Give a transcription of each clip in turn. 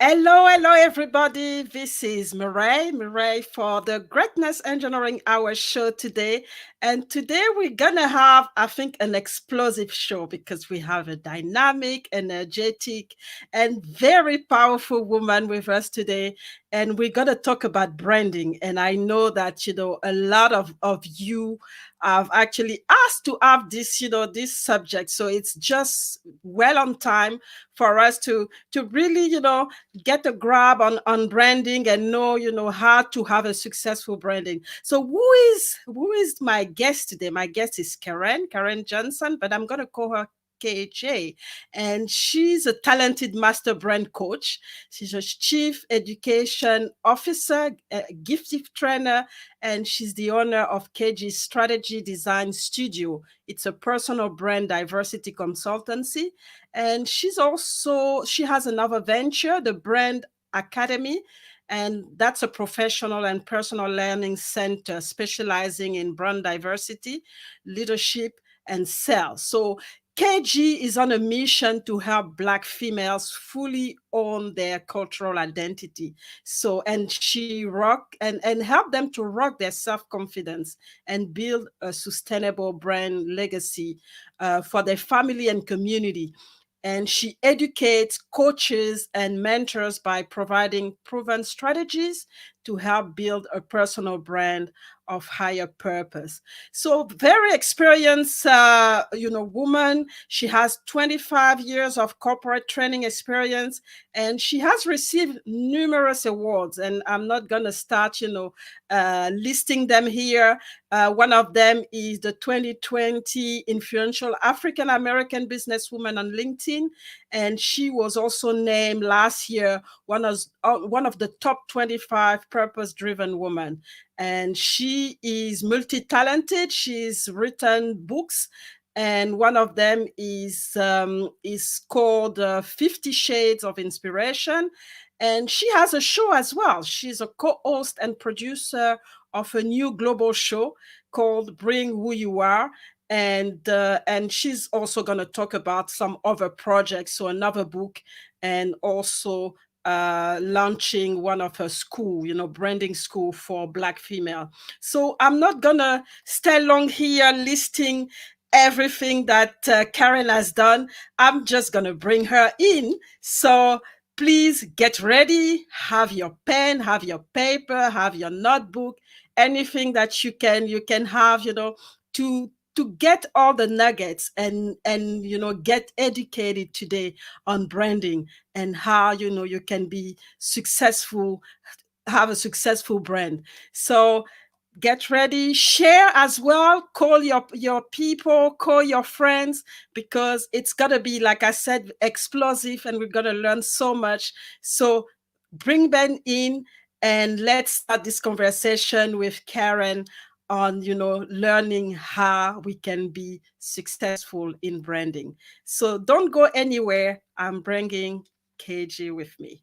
Hello, hello, everybody. This is Mireille for the Greatness Engineering Hour show today. And today we're going to have, I think, an explosive show because we have a dynamic, energetic, and very powerful woman with us today. And we're going to talk about branding. And I know that, a lot of you have actually asked to have this subject. So it's just well on time for us to really, get a grab on branding and know how to have a successful branding. So who is my guest today? My guest is Karen Johnson, but I'm going to call her KJ, and she's a talented master brand coach. She's a chief education officer, a gifted trainer, and she's the owner of KG Strategy Design Studio. It's a personal brand diversity consultancy, and she has another venture, the Brand Academy, and that's a professional and personal learning center specializing in brand diversity, leadership, and sales. So KG is on a mission to help Black females fully own their cultural identity. So, and she rock and help them to rock their self-confidence and build a sustainable brand legacy for their family and community. And she educates coaches and mentors by providing proven strategies to help build a personal brand of higher purpose. So very experienced, woman. She has 25 years of corporate training experience, and she has received numerous awards. And I'm not going to start, listing them here. One of them is the 2020 Influential African American Businesswoman on LinkedIn, and she was also named last year one of the top 25 purpose-driven women. And she is multi-talented. She's written books, and one of them is called 50 Shades of Inspiration. And she has a show as well. She's a co-host and producer of a new global show called Bring Who You Are. And she's also going to talk about some other projects, so another book, and also launching one of her school, branding school for Black female. So I'm not gonna stay long here listing everything that Karen has done. I'm just gonna bring her in. So please get ready, have your pen, have your paper, have your notebook, anything that you can have, to get all the nuggets and get educated today on branding and how you can be successful, have a successful brand. So get ready, share as well, call your people, call your friends, because it's gonna be, like I said, explosive, and we're gonna learn so much. So bring Ben in, and let's start this conversation with Karen on learning how we can be successful in branding. So don't go anywhere. I'm bringing KG with me.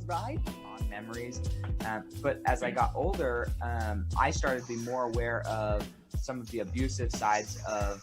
Right? On memories. But as I got older, I started to be more aware of some of the abusive sides of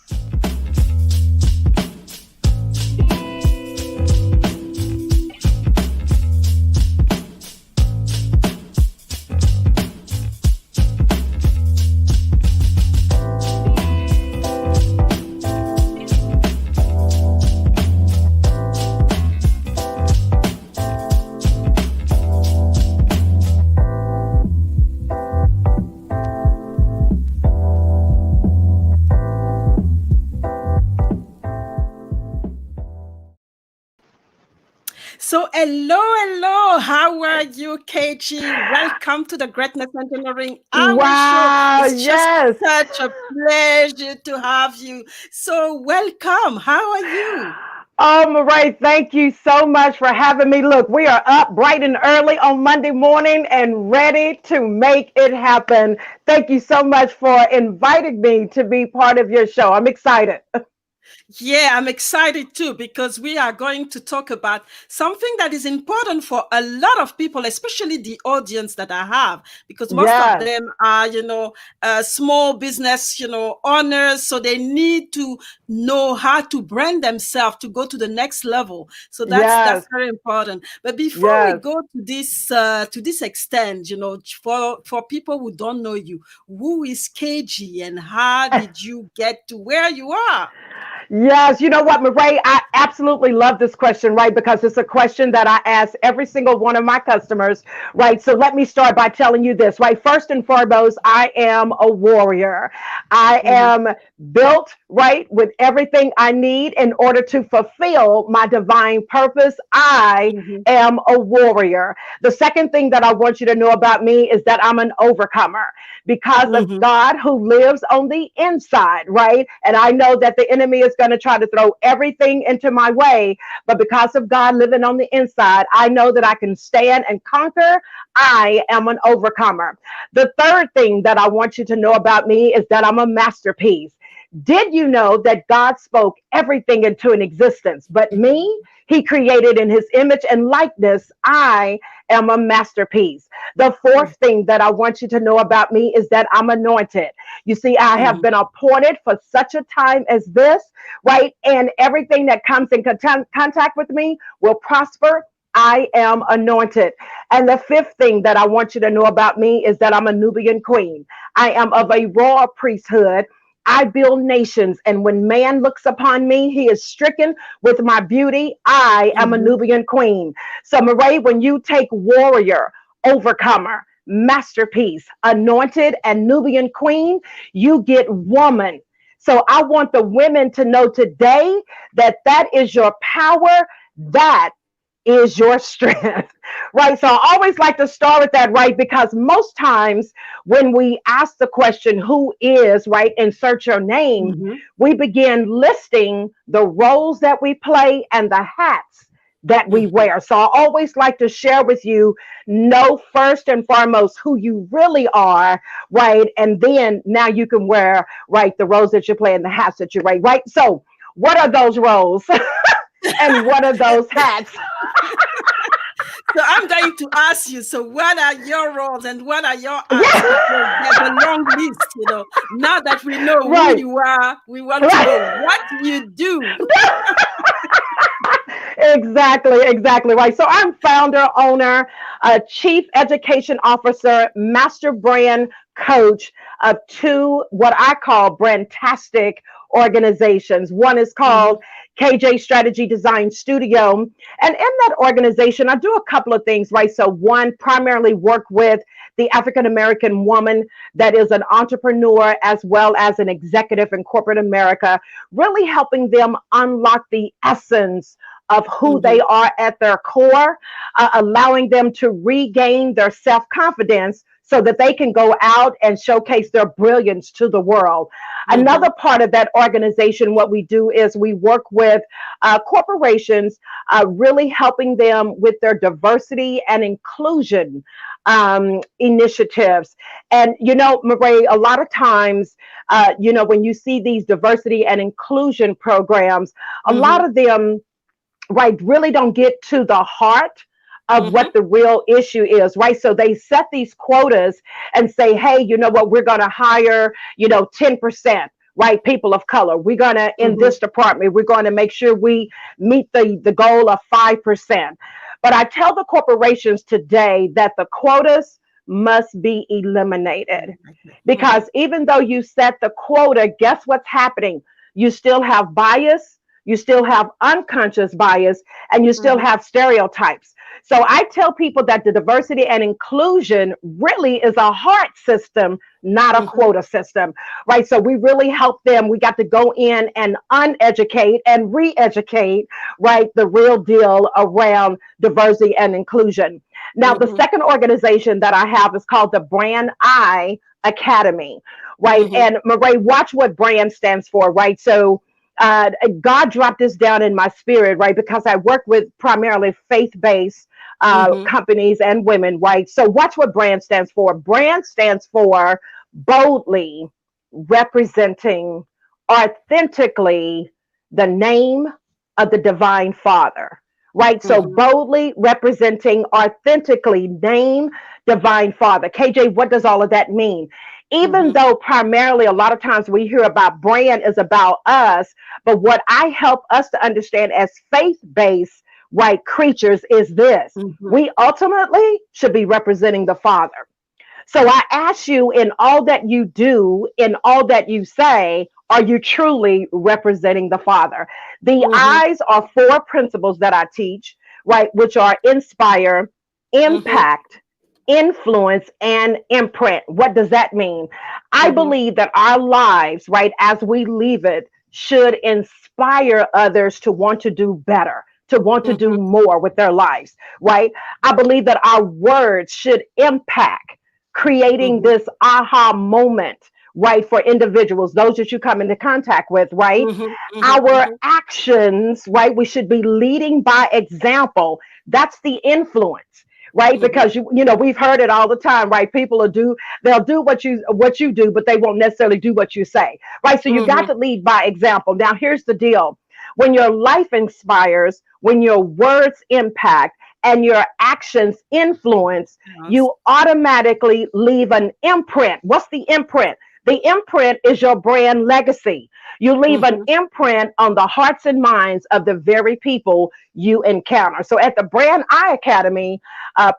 So, hello, hello. How are you, KG? Welcome to the Greatness Engineering Our Show. Wow, It's just yes. such a pleasure to have you. So, welcome. How are you? Oh, Murray, thank you so much for having me. Look, we are up bright and early on Monday morning and ready to make it happen. Thank you so much for inviting me to be part of your show. I'm excited. Yeah, I'm excited too because we are going to talk about something that is important for a lot of people, especially the audience that I have, because most of Yes, them are, small business, owners. So they need to know how to brand themselves to go to the next level. So that's yes, very important. But before we yes. go to this extent, for people who don't know you, who is KG and how did you get to where you are? Yes, you know what, Murray? I absolutely love this question, right? Because it's a question that I ask every single one of my customers, right? So let me start by telling you this, right? First and foremost, I am a warrior. I Mhm. am built, right, with everything I need in order to fulfill my divine purpose. I Mhm, am a warrior. The second thing that I want you to know about me is that I'm an overcomer because of mhm, God who lives on the inside, right? And I know that the enemy is going to try to throw everything into my way, but because of God living on the inside, I know that I can stand and conquer. I am an overcomer. The third thing that I want you to know about me is that I'm a masterpiece. Did you know that God spoke everything into an existence? But me, he created in his image and likeness. I am a masterpiece. The fourth thing that I want you to know about me is that I'm anointed. You see, I have mhm, been appointed for such a time as this, right? And everything that comes in contact with me will prosper. I am anointed. And the fifth thing that I want you to know about me is that I'm a Nubian queen. I am of mhm, a royal priesthood. I build nations, and when man looks upon me, he is stricken with my beauty. I am a mhm, Nubian queen. So, Murray, when you take warrior, overcomer, masterpiece, anointed, and Nubian queen, you get woman. So, I want the women to know today that that is your power. That is your strength, right? So I always like to start with that, right? Because most times when we ask the question, who is, right, insert your name, mhm, we begin listing the roles that we play and the hats that we mhm. wear. So I always like to share with you, know first and foremost who you really are, right? And then now you can wear, right, the roles that you play and the hats that you wear, right? So what are those roles and what are those hats? So I'm going to ask you, so what are your roles and what are your arts? Yeah, Because there's a long list. Now that we know who right, you are, we want to know right. what you do. Exactly, right. So I'm founder, owner, chief education officer, master brand coach of two what I call brandtastic organizations. One is Mhm, called KJ Strategy Design Studio. And in that organization, I do a couple of things, right? So one, primarily work with the African American woman that is an entrepreneur as well as an executive in corporate America, really helping them unlock the essence of who they mhm, are at their core, allowing them to regain their self confidence so that they can go out and showcase their brilliance to the world. mhm, Another part of that organization, what we do is we work with corporations, really helping them with their diversity and inclusion initiatives. And, Murray, a lot of times, when you see these diversity and inclusion programs, a lot mhm, of them, right, really don't get to the heart of mhm, what the real issue is, right? So they set these quotas and say, hey, you know what, we're going to hire, 10%. Right, people of color. We're gonna in mhm, this department. We're going to make sure we meet the goal of 5%. But I tell the corporations today that the quotas must be eliminated mhm, because even though you set the quota, guess what's happening? You still have bias, you still have unconscious bias, and you still mhm, have stereotypes. So I tell people that the diversity and inclusion really is a heart system, not a Mhm. quota system, right? So we really help them. We got to go in and uneducate and re-educate, right? The real deal around diversity and inclusion. Now, the Mhm. second organization that I have is called the Brand I Academy, right? Mhm. And Murray, watch what brand stands for, right? So God dropped this down in my spirit, right? Because I work with primarily faith-based Mhm. companies and women, right? So watch what brand stands for. Brand stands for boldly representing authentically the name of the divine Father, right? So Mhm. boldly representing authentically name divine Father. KJ, what does all of that mean? Even Mhm. though primarily a lot of times we hear about brand is about us, but what I help us to understand as faith based, right, creatures is this: Mhm. we ultimately should be representing the Father. So I ask you, in all that you do, in all that you say, are you truly representing the Father? The Mhm. eyes are four principles that I teach, right, which are inspire, Mhm. impact, influence, and imprint. What does that mean? I Mhm. believe that our lives, right, as we leave it, should inspire others to want to do better, to want to do Mhm. more with their lives, right? I believe that our words should impact, creating Mhm. this aha moment, right, for individuals, those that you come into contact with, right? Mhm. Mhm. Our Mhm. actions, right, we should be leading by example. That's the influence, right? Mhm. Because you know we've heard it all the time, right? People will do, they'll do what you do, but they won't necessarily do what you say, right? So you got Mhm. to lead by example. Now here's the deal: when your life inspires, when your words impact, and your actions influence, Yes. you automatically leave an imprint. What's the imprint? The imprint is your brand legacy. You leave an Mhm. imprint on the hearts and minds of the very people you encounter. So at the Brand I Academy,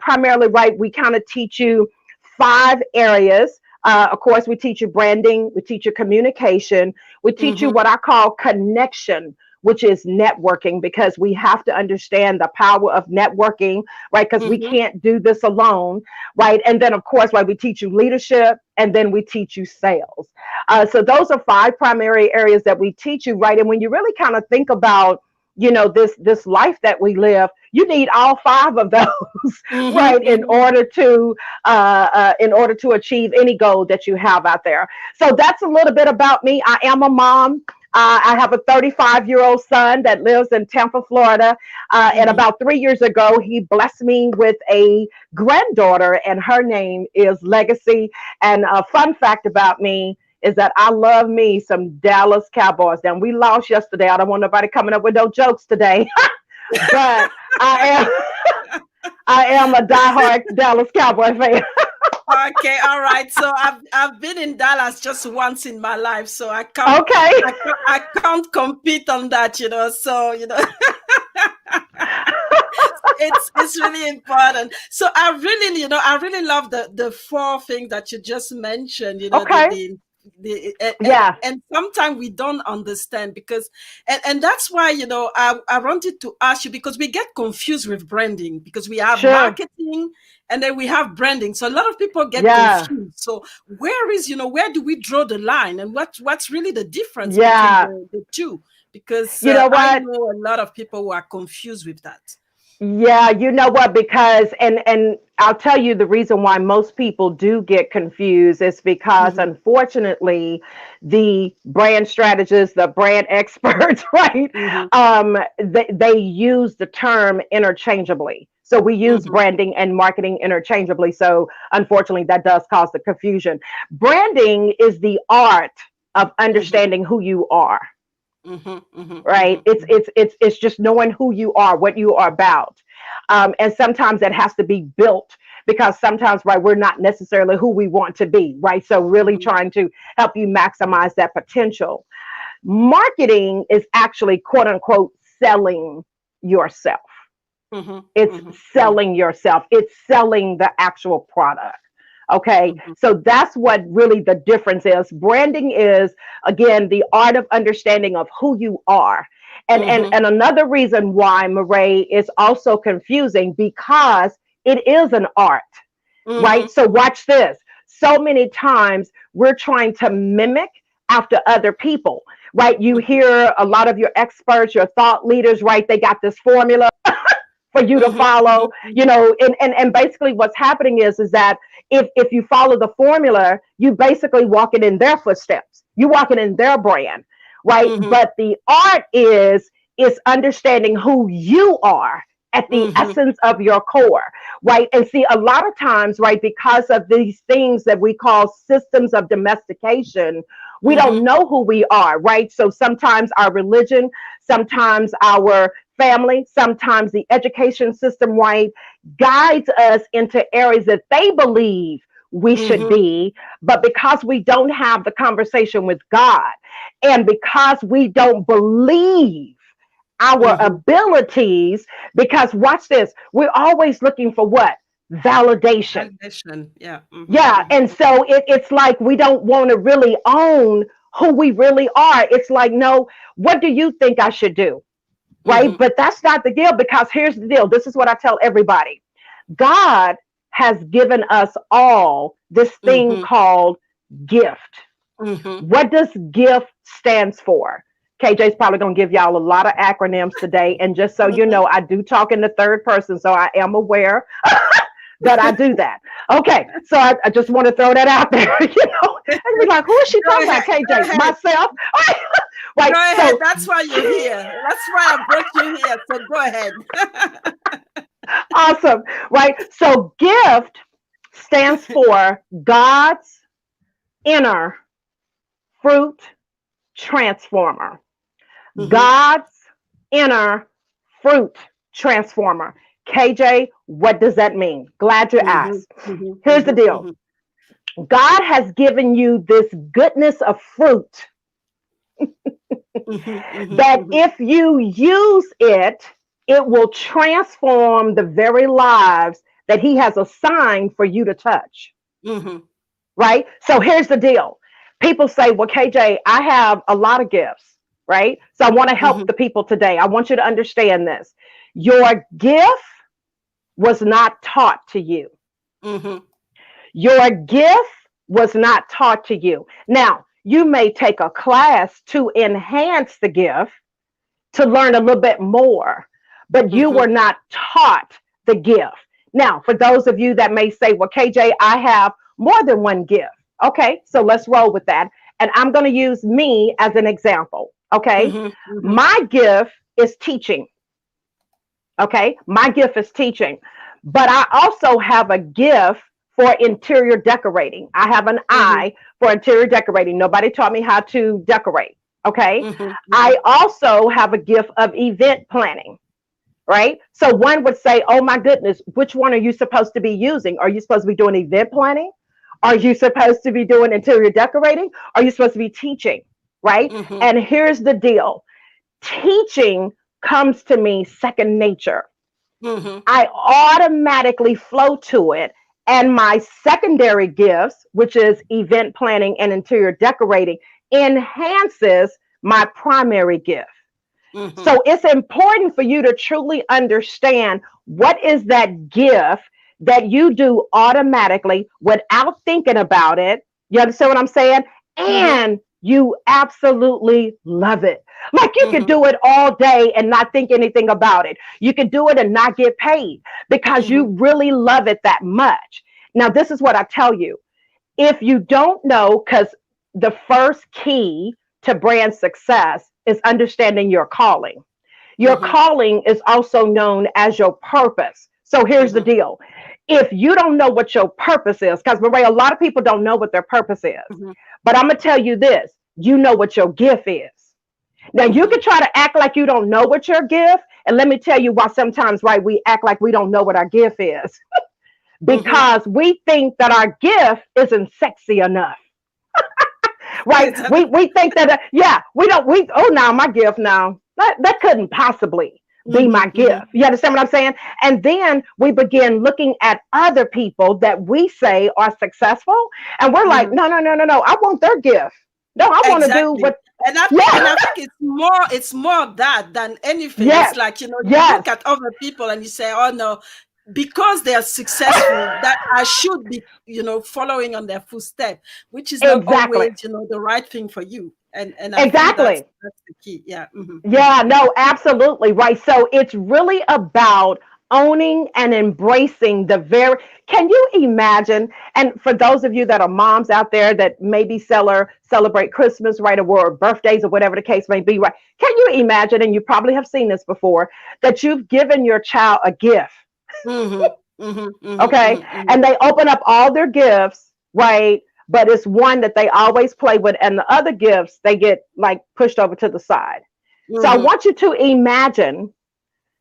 primarily, right, we kind of teach you five areas. Of course, we teach you branding, we teach you communication, we teach you Mhm. what I call connection, which is networking, because we have to understand the power of networking, right? Because we Mhm. can't do this alone, right? And then, of course, right, we teach you leadership, and then we teach you sales. So those are five primary areas that we teach you, right? And when you really kind of think about, this life that we live, you need all five of those, Mhm. right, Mhm. in order to achieve any goal that you have out there. So that's a little bit about me. I am a mom. I have a 35-year-old son that lives in Tampa, Florida. And Mhm. about 3 years ago, he blessed me with a granddaughter, and her name is Legacy. And a fun fact about me is that I love me some Dallas Cowboys. Now, we lost yesterday. I don't want nobody coming up with no jokes today, but I am I am a diehard Dallas Cowboy fan. Okay, all right. So I've been in Dallas just once in my life, so Okay. I can't compete on that, you know. So it's really important. So I really, I really love the four things that you just mentioned. Okay. And Yeah. sometimes we don't understand because and that's why I wanted to ask you because we get confused with branding because we have Sure. marketing and then we have branding. So a lot of people get Yeah. confused. So where do we draw the line and what's really the difference between Yeah. the two? Because You know I what? know a lot of people who are confused with that. Yeah, you know what? Because and I'll tell you the reason why most people do get confused is because Mhm, unfortunately the brand strategists, the brand experts, right? mhm, They use the term interchangeably. So we use mhm, branding and marketing interchangeably. So unfortunately that does cause the confusion. Branding is the art of mhm, understanding who you are, mhm, mhm, right? mhm, It's just knowing who you are, what you are about, and sometimes that has to be built because sometimes, right, we're not necessarily who we want to be, right? So really mhm, trying to help you maximize that potential. Marketing is actually quote unquote selling yourself. mhm, It's mhm, mhm, selling yourself. It's selling the actual product. Okay. mhm, So that's what really the difference is. Branding is, again, the art of understanding of who you are. Mhm. And another reason why Marae is also confusing because it is an art, right? Mhm. So watch this. So many times we're trying to mimic after other people, right? You hear a lot of your experts, your thought leaders, right? They got this formula for you to Mhm. follow, Mhm. Mhm. and basically what's happening is that if you follow the formula, you basically walking in their footsteps. You walking in their brand, right? Mhm. But the art is understanding who you are at the Mhm. essence of your core, right? And see, a lot of times, right, because of these things that we call systems of domestication, we don't Mhm. know who we are, right? So sometimes our religion, sometimes our family, sometimes the education system, right, guides us into areas that they believe we should Mhm. be. But because we don't have the conversation with God, and because we don't believe our Mhm. abilities, because watch this, we're always looking for what? Validation. Validation. Yeah. Mhm. Yeah. Mhm. And so it's like we don't want to really own who we really are. It's like, no, what do you think I should do? Right? Mhm. But that's not the deal, because here's the deal. This is what I tell everybody. God has given us all this thing Mhm. called gift. Mhm. What does gift stands for? KJ's probably going to give y'all a lot of acronyms today. And just so you Mhm. know, I do talk in the third person, so I am aware that I do that. Okay, so I just want to throw that out there. And be like, who is she Go talking about? ahead. Go KJ, ahead. myself. Right. Go ahead. So That's why you're here. That's why I brought you here. So go ahead. awesome. Right. So gift stands for God's inner fruit transformer. Mhm. God's inner fruit transformer. KJ, what does that mean? Glad you Mhm. asked. Mhm. Here's the Mhm. deal. Mhm. God has given you this goodness of fruit Mhm. Mhm. that Mhm. if you use it, it will transform the very lives that He has assigned for you to touch. Mhm. Right? So here's the deal. People say, well, KJ, I have a lot of gifts, right? So I want to help Mhm. the people today. I want you to understand this. Your gift was not taught to you. Mhm. Your gift was not taught to you. Now, you may take a class to enhance the gift, to learn a little bit more, but you Mhm. were not taught the gift. Now, for those of you that may say, well, KJ, I have more than one gift. Okay, so let's roll with that. And I'm going to use me as an example. Okay, Mhm. Mhm. my gift is teaching. Okay, my gift is teaching, but I also have a gift for interior decorating. I have an Mhm. eye for interior decorating. Nobody taught me how to decorate. Okay, Mhm. I Mhm. also have a gift of event planning. Right, so one would say, oh my goodness, which one are you supposed to be using? Are you supposed to be doing event planning? Are you supposed to be doing interior decorating? Are you supposed to be teaching? Right, Mhm. and here's the deal. Teaching comes to me second nature. Mhm. I automatically flow to it. And my secondary gifts, which is event planning and interior decorating, enhances my primary gift. Mhm. So it's important for you to truly understand what is that gift that you do automatically without thinking about it. You understand what I'm saying? Mhm. And you absolutely love it. Like you could Mhm. do it all day and not think anything about it. You could do it and not get paid because Mhm. you really love it that much. Now, this is what I tell you. If you don't know, because the first key to brand success is understanding your calling. Your Mhm. calling is also known as your purpose. So here's the Mhm. deal. If you don't know what your purpose is, because Maria, a lot of people don't know what their purpose is. Mhm. But I'm going to tell you this, you know what your gift is. Now, you Mhm. can try to act like you don't know what your gift, and let me tell you why sometimes, right, we act like we don't know what our gift is. Mhm. Because we think that our gift isn't sexy enough, right? Is that We think that yeah, we don't we oh now my gift now that couldn't possibly be my Mhm. gift. Mhm. You understand what I'm saying? And then we begin looking at other people that we say are successful, and we're like, Mhm. no, no, no, no, no. I want their gift. No, I want to do Exactly. what. And I Yeah. think it's more of that than anything. It's Yes. like, you Yes. look at other people and you say, oh no, because they are successful, that I should be, following on their footstep, which is not Exactly. always, the right thing for you. And I think that's Exactly. that's the key. Yeah. Yeah, no, absolutely right. So it's really about owning and embracing the very, can you imagine? And for those of you that are moms out there that maybe celebrate Christmas, right, or birthdays or whatever the case may be, right? Can you imagine, and you probably have seen this before, that you've given your child a gift, Mm-hmm. Mm-hmm. Mm-hmm. okay? Mm-hmm. And they open up all their gifts, right? But it's one that they always play with, and the other gifts they get like pushed over to the side. So I Mm-hmm. want you to imagine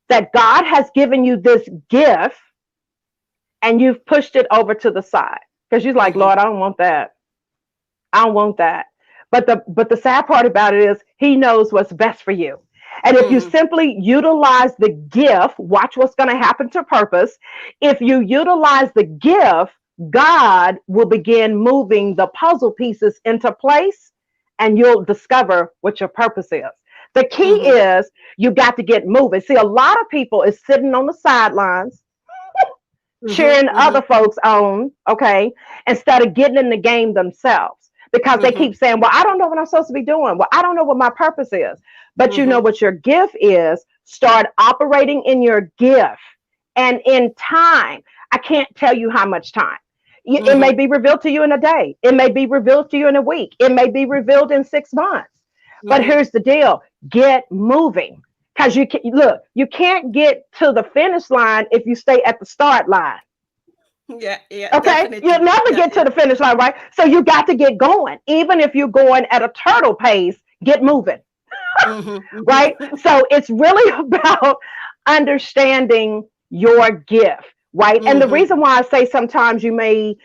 that God has given you this gift and you've pushed it over to the side because you're like, Mm-hmm. Lord, I don't want that. I don't want that. But the sad part about it is he knows what's best for you. And if you Mm-hmm. simply utilize the gift, watch what's going to happen to purpose. If you utilize the gift, God will begin moving the puzzle pieces into place and you'll discover what your purpose is. The key Mm-hmm. is you got to get moving. See, a lot of people is sitting on the sidelines Mm-hmm. cheering Mm-hmm. other folks on, okay, instead of getting in the game themselves because they Mm-hmm. keep saying, well, I don't know what I'm supposed to be doing. Well, I don't know what my purpose is. But you know Mm-hmm. what your gift is. Start operating in your gift. And in time, I can't tell you how much time. It may Mm-hmm. be revealed to you in a day. It may be revealed to you in a week. It may be revealed in 6 months. But Mm-hmm. here's the deal, get moving. Because you can, look, you can't get to the finish line if you stay at the start line. Yeah, yeah, Okay, you'll definitely. never Yeah, get to yeah. the finish line, right? So you got to get going. Even if you're going at a turtle pace, get moving, Mm-hmm. right? Mm-hmm. So it's really about understanding your gift, right? And the Mm-hmm. reason why I say sometimes you may,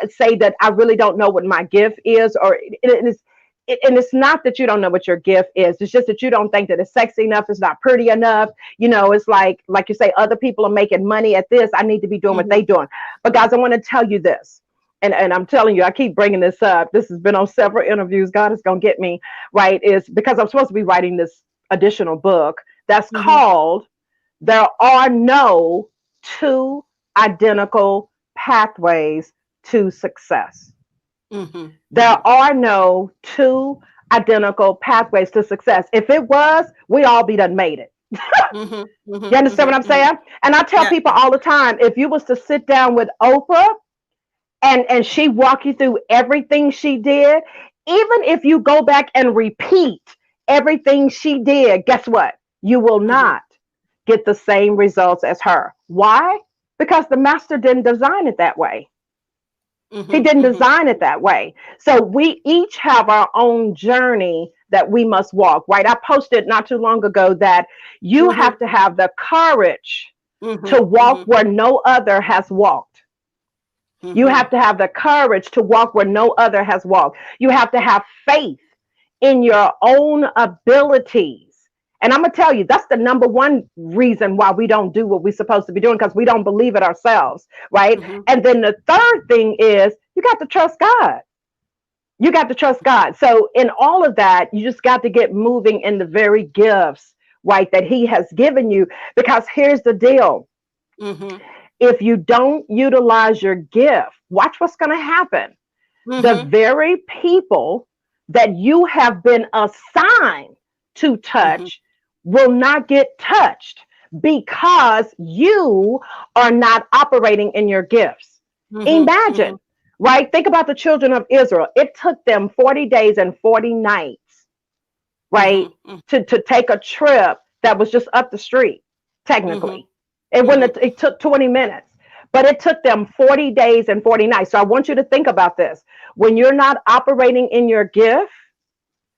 say that I really don't know what my gift is, or it is. And it's not that you don't know what your gift is. It's just that you don't think that it's sexy enough. It's not pretty enough. It's like you say, other people are making money at this. I need to be doing what Mm-hmm. they're doing. But guys, I want to tell you this. And I'm telling you, I keep bringing this up. This has been on several interviews. God is going to get me, right? Is because I'm supposed to be writing this additional book that's Mm-hmm. called There Are No Two Identical Pathways to Success. Mm-hmm. There are no two identical pathways to success. If it was, we all be done made it. Mm-hmm. You Mm-hmm. understand Mm-hmm. what I'm Mm-hmm. saying? And I tell Yeah, people yeah. all the time, if you was to sit down with Oprah and she walk you through everything she did, even if you go back and repeat everything she did, guess what? You will Mm-hmm. not get the same results as her. Why? Because the master didn't design it that way. He Mm-hmm. didn't Mm-hmm. design it that way. So we each have our own journey that we must walk, right? I posted not too long ago that you Mm-hmm. have to have the courage Mm-hmm. to walk Mm-hmm. where no other has walked. You Mm-hmm. have to have the courage to walk where no other has walked. You have to have faith in your own abilities. And I'm going to tell you, that's the number one reason why we don't do what we're supposed to be doing because we don't believe it ourselves, right? Mm-hmm. And then the third thing is you got to trust God. You got to trust God. So, in all of that, you just got to get moving in the very gifts, right, that He has given you. Because here's the deal, Mm-hmm. if you don't utilize your gift, watch what's going to happen. The Mm-hmm. very people that you have been assigned to Mm-hmm. touch will not get touched because you are not operating in your gifts. Mm-hmm. Mm-hmm. Imagine, right? Think about the children of Israel. It took them 40 days and 40 nights, right, Mm-hmm. to take a trip that was just up the street, Mm-hmm. technically. It Mm-hmm. wouldn't have, it took 20 minutes, but it took them 40 days and 40 nights. So I want you to think about this. When you're not operating in your gift,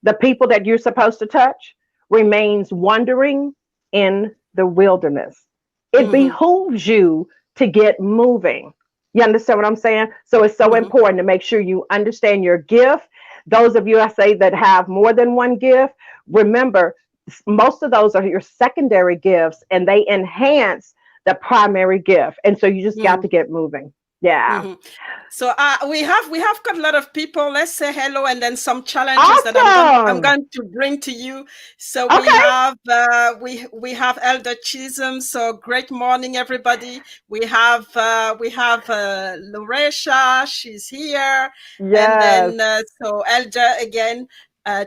the people that you're supposed to touch remains wandering in the wilderness. It Mm-hmm. behooves you to get moving. You understand what I'm saying? So it's so Mm-hmm. important to make sure you understand your gift. Those of you I say that have more than one gift, remember most of those are your secondary gifts and they enhance the primary gift. And so you just got Mm-hmm. to get moving. Yeah. Mhm. So we have got a lot of people. Let's say hello, and then some challenges that I'm Awesome. going to bring to you. So we Okay. have we have Elder Chisholm. So great morning, everybody. We have Loresha. She's here, and Yes. then so Elder again.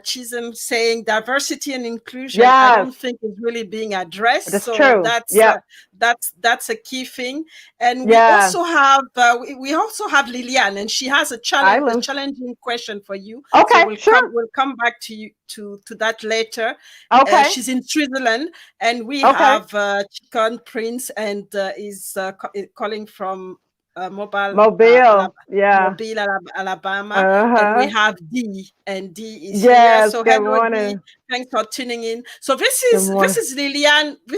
Chisholm saying diversity and inclusion. I Yes. don't think is really being addressed. That's So true. Yep. that's a key thing. And Yes. we also have Liliane, and she has a Island. challenging question for you. So Okay. Sure. we'll come back to you to that later. Okay. She's in Switzerland, and we Okay. have Chicken Prince, and is calling from Mobile. Yeah. Alabama, and we Uh-huh. have Dee, and Dee is here. Yes. So Good hello, Dee. morning. Thanks for tuning in. So Good morning. This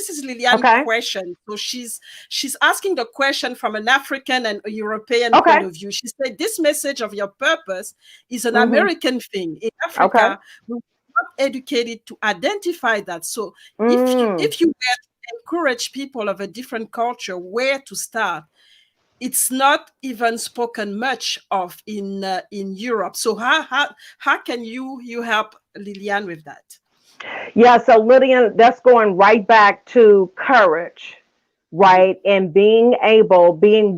is Liliane Okay. question. So she's asking the question from an African and a European point Okay. of view. She said this message of your purpose is an Mm-hmm. American thing. In Okay. Africa, we were not educated to identify that. So Mm. if you were to encourage people of a different culture where to start, it's not even spoken much of in Europe. So how can you help Liliane with that? Yeah, so Lydia, that's going right back to courage, Mm-hmm, right? And being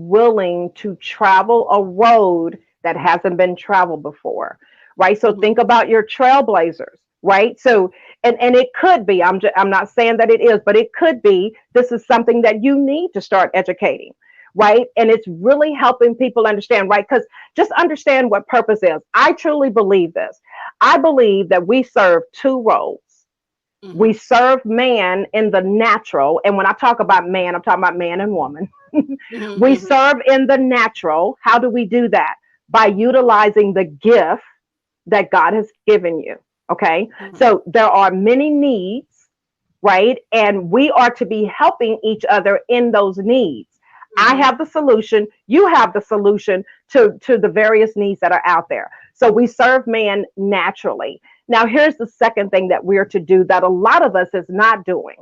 willing to travel a road that hasn't been traveled before, right? So mm-hmm, think about your trailblazers, right? So, and it could be, I'm not saying that it is, but it could be this is something that you need to start educating, right? And it's really helping people understand, right? Because just understand what purpose is. I truly believe this. I believe that we serve two roles. mm-hmm, We serve man in the natural. And when I talk about man, I'm talking about man and woman. We mm-hmm, serve in the natural. How do we do that? By utilizing the gift that God has given you. Okay. mm-hmm, So there are many needs, right? And we are to be helping each other in those needs. I mm-hmm, have the solution. You have the solution to the various needs that are out there. So we serve man naturally. Now, here's the second thing that we're to do that a lot of us is not doing.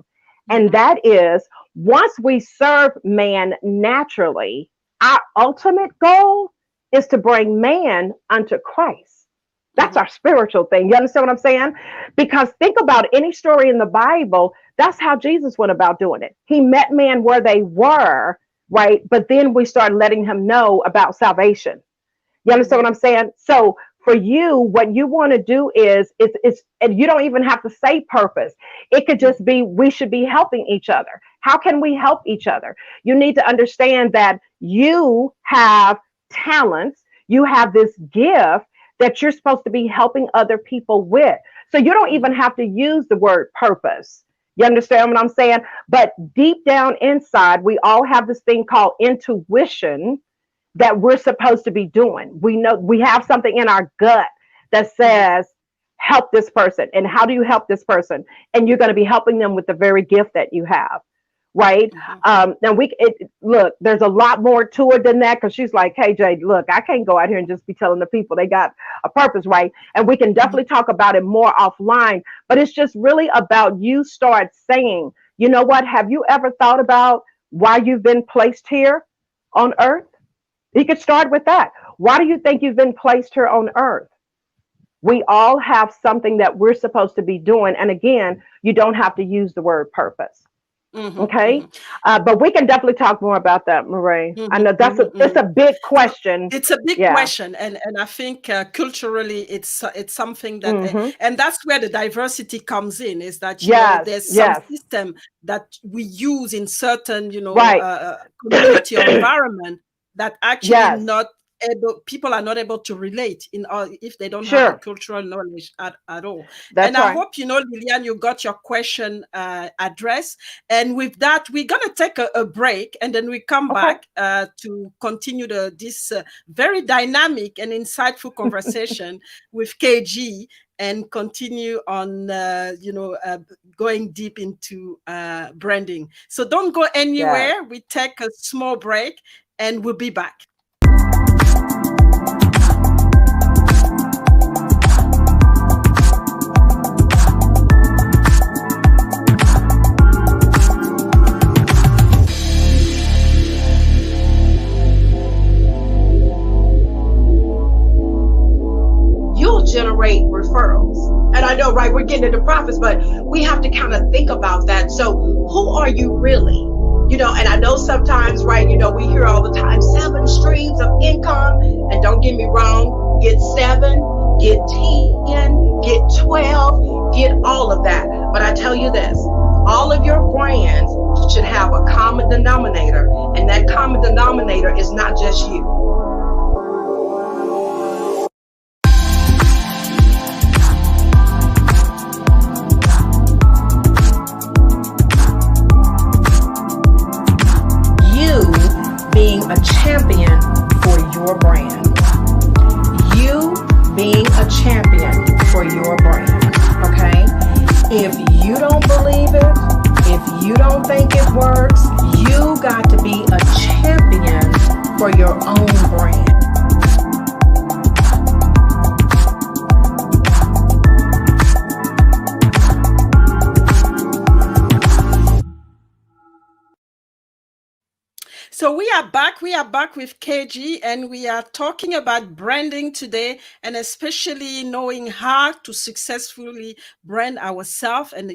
And mm-hmm, that is once we serve man naturally, our ultimate goal is to bring man unto Christ. That's mm-hmm, our spiritual thing. You understand what I'm saying? Because think about any story in the Bible. That's how Jesus went about doing it. He met man where they were, right? But then we started letting him know about salvation. You understand mm-hmm, what I'm saying? So for you, what you want to do is it's and you don't even have to say purpose. It could just be we should be helping each other. How can we help each other? You need to understand that you have talents, you have this gift that you're supposed to be helping other people with. So you don't mm-hmm, even have to use the word purpose. You understand what I'm saying? But deep down inside, we all have this thing called intuition that we're supposed to be doing. We know we have something in our gut that mm-hmm, says, help this person. And how do you help this person? And you're going to be helping them with the very gift that you have. Right. mm-hmm, Now look, there's a lot more to it than that because she's like, hey, Jay, look, I can't go out here and just be telling the people they got a purpose. Right. And we can mm-hmm, definitely talk about it more offline. But it's just really about you start saying, you know what? Have you ever thought about why you've been placed here on earth? You could start with that. Why do you think you've been placed here on earth? We all have something that we're supposed to be doing. And again, you don't have to use the word purpose. mm-hmm, Okay. But we can definitely talk more about that, Marie. I mm-hmm, know mm-hmm, it's mm-hmm. a big So question. it's a big Yeah. question, and I think culturally it's something that, Mm-hmm. and that's where the diversity comes in. Is that Yes. there's some Yes. system that we use in certain Right. community or environment that actually Yes. not able people are not able to relate in if they don't have the Sure. cultural knowledge at all. And That's I right. hope Liliane, you got your question addressed. And with that, we're gonna take a break, and then we come Okay. back to continue this very dynamic and insightful conversation with KG, and continue on going deep into branding. So don't go Yes. anywhere. We take a small break, and we'll be back. saying they're the prophets, but we have to kind of think about that. So who are you really? And I know sometimes, right, we hear all the time 7 streams of income. And don't get me wrong, get 7, get 10, get 12, get all of that. But I tell you this, all of your brands should have a common denominator. And that common denominator is not just you. Being a champion for your brand. You being a champion for your brand. Okay? If you don't believe it, if you don't think it works, you got to be a champion for your own brand. So we are back. We are back with KG, and we are talking about branding today, and especially knowing how to successfully brand ourselves, and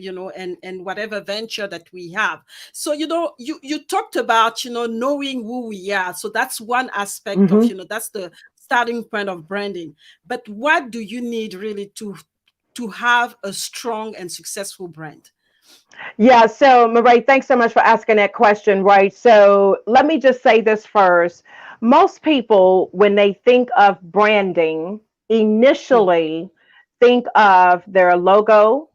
and whatever venture that we have. So you talked about knowing who we are. So that's one aspect of that's the starting point of branding. But what do you need really to have a strong and successful brand? Yeah, so Murray, thanks so much for asking that question, right? So let me just say this first. Most people, when they think of branding, initially think of their logo,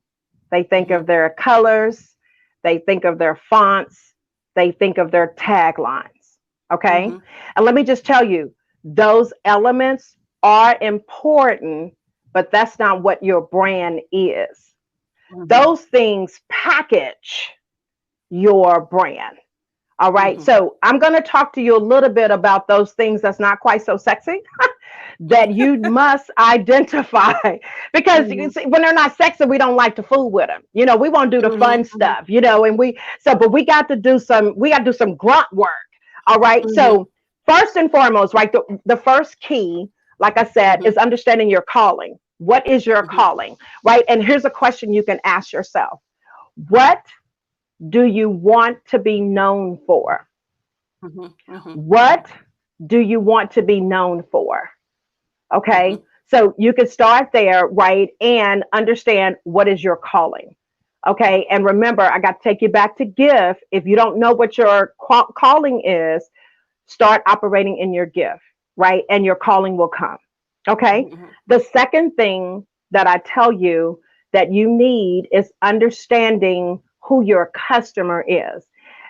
they think of their colors, they think of their fonts, they think of their taglines, okay? And let me just tell you, those elements are important, but that's not what your brand is. Those things package your brand. All right. So I'm going to talk to you a little bit about those things that's not quite so sexy that you must identify, because you see, when they're not sexy, we don't like to fool with them. We won't do the fun stuff, but we got to do some grunt work. All right. So first and foremost, right, the first key, like I said, is understanding your calling. What is your calling, right? And here's a question you can ask yourself. What do you want to be known for? What do you want to be known for? Okay. So you can start there, right? And understand what is your calling. Okay. And remember, I got to take you back to gift. If you don't know what your calling is, start operating in your gift, right? And your calling will come. Okay. The second thing that I tell you that you need is understanding who your customer is.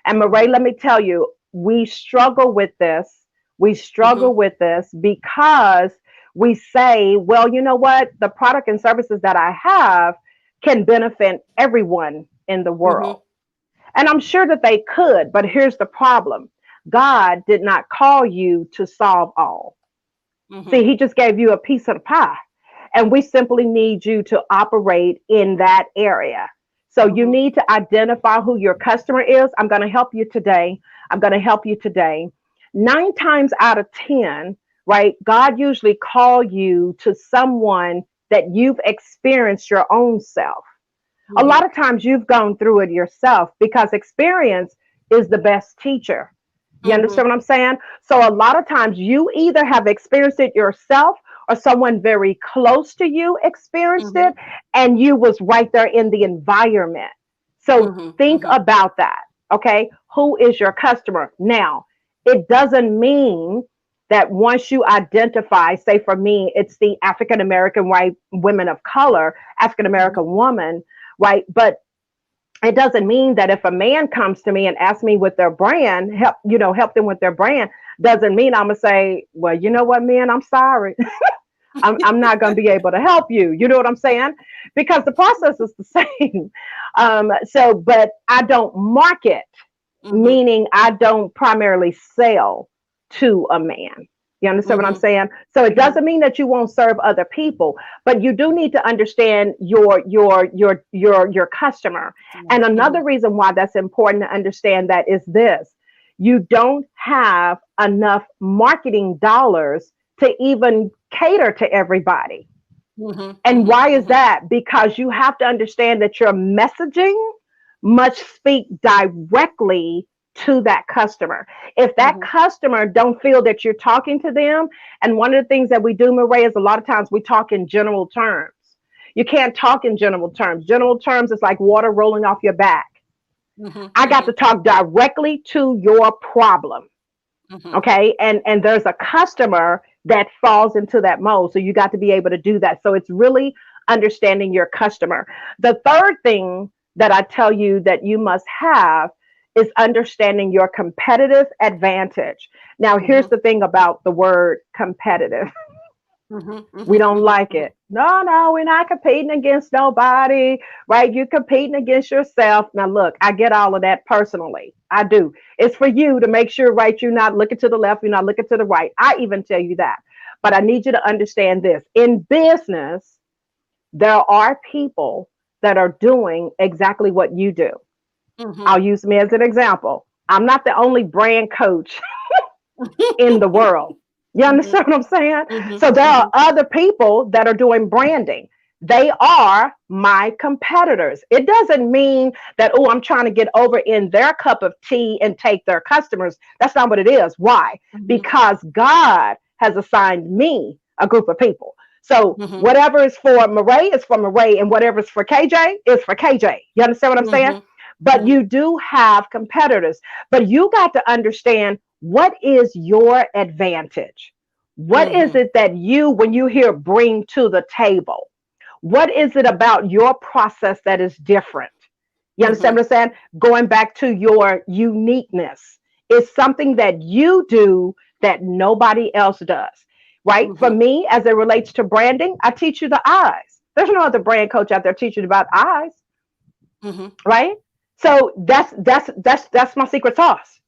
And Murray, let me tell you, we struggle with this. We struggle with this because we say, well, you know what? The product and services that I have can benefit everyone in the world. And I'm sure that they could, but here's the problem. God did not call you to solve all. See, he just gave you a piece of the pie, and we simply need you to operate in that area. So you need to identify who your customer is. I'm going to help you today. 9 times out of 10, right? God usually call you to someone that you've experienced your own self. A lot of times you've gone through it yourself, because experience is the best teacher. You understand what I'm saying? So a lot of times you either have experienced it yourself, or someone very close to you experienced it, and you was right there in the environment. So think about that. Okay. Who is your customer? Now, it doesn't mean that once you identify, say for me, it's the African-American white women of color, African-American woman, right? But it doesn't mean that if a man comes to me and asks me with their brand, help them with their brand, doesn't mean I'm gonna say, well, you know what, man, I'm sorry. I'm not going to be able to help you. You know what I'm saying? Because the process is the same. But I don't market, meaning I don't primarily sell to a man. You understand what I'm saying? So it doesn't mean that you won't serve other people, but you do need to understand your customer. And another reason why that's important to understand that is this: you don't have enough marketing dollars to even cater to everybody. Mhm, And mhm, why is mhm, that? Because you have to understand that your messaging must speak directly to that customer. If that mhm, customer don't feel that you're talking to them, and one of the things that we do, Maria, is a lot of times we talk in general terms. You can't talk in general terms. General terms is like water rolling off your back. mhm, I got to mhm, talk directly to your problem. mhm, Okay. And there's a customer that falls into that mold. So you got to be able to do that. So it's really understanding your customer. The third thing that I tell you that you must have is understanding your competitive advantage. Now, here's mhm, the thing about the word competitive. mhm, We mhm, don't mhm, like mhm. it. No, no, we're not competing against nobody, right? You're competing against yourself. Now, look, I get all of that personally. I do. It's for you to make sure, right? You're not looking to the left, you're not looking to the right. I even tell you that. But I need you to understand this. In business, there are people that are doing exactly what you do. Mhm. I'll use me as an example. I'm not the only brand coach in the world. You Mhm, understand what I'm saying? mhm, So there are mhm, other people that are doing branding. They are my competitors. It doesn't mean that, oh, I'm trying to get over in their cup of tea and take their customers. That's not what it is. Why? mhm, Because God has assigned me a group of people. So mhm, whatever is for Murray is for Murray, and whatever is for KJ is for KJ. You understand what I'm saying? mhm, But mhm, you do have competitors. But you got to understand, what is your advantage? What is mhm, it that you, when you hear bring to the table? What is it about your process that is different? You understand mhm, what I'm saying? Going back to your uniqueness is something that you do that nobody else does, right? For mhm, me, as it relates to branding, I teach you the eyes. There's no other brand coach out there teaching about eyes, mhm, right? So that's my secret sauce.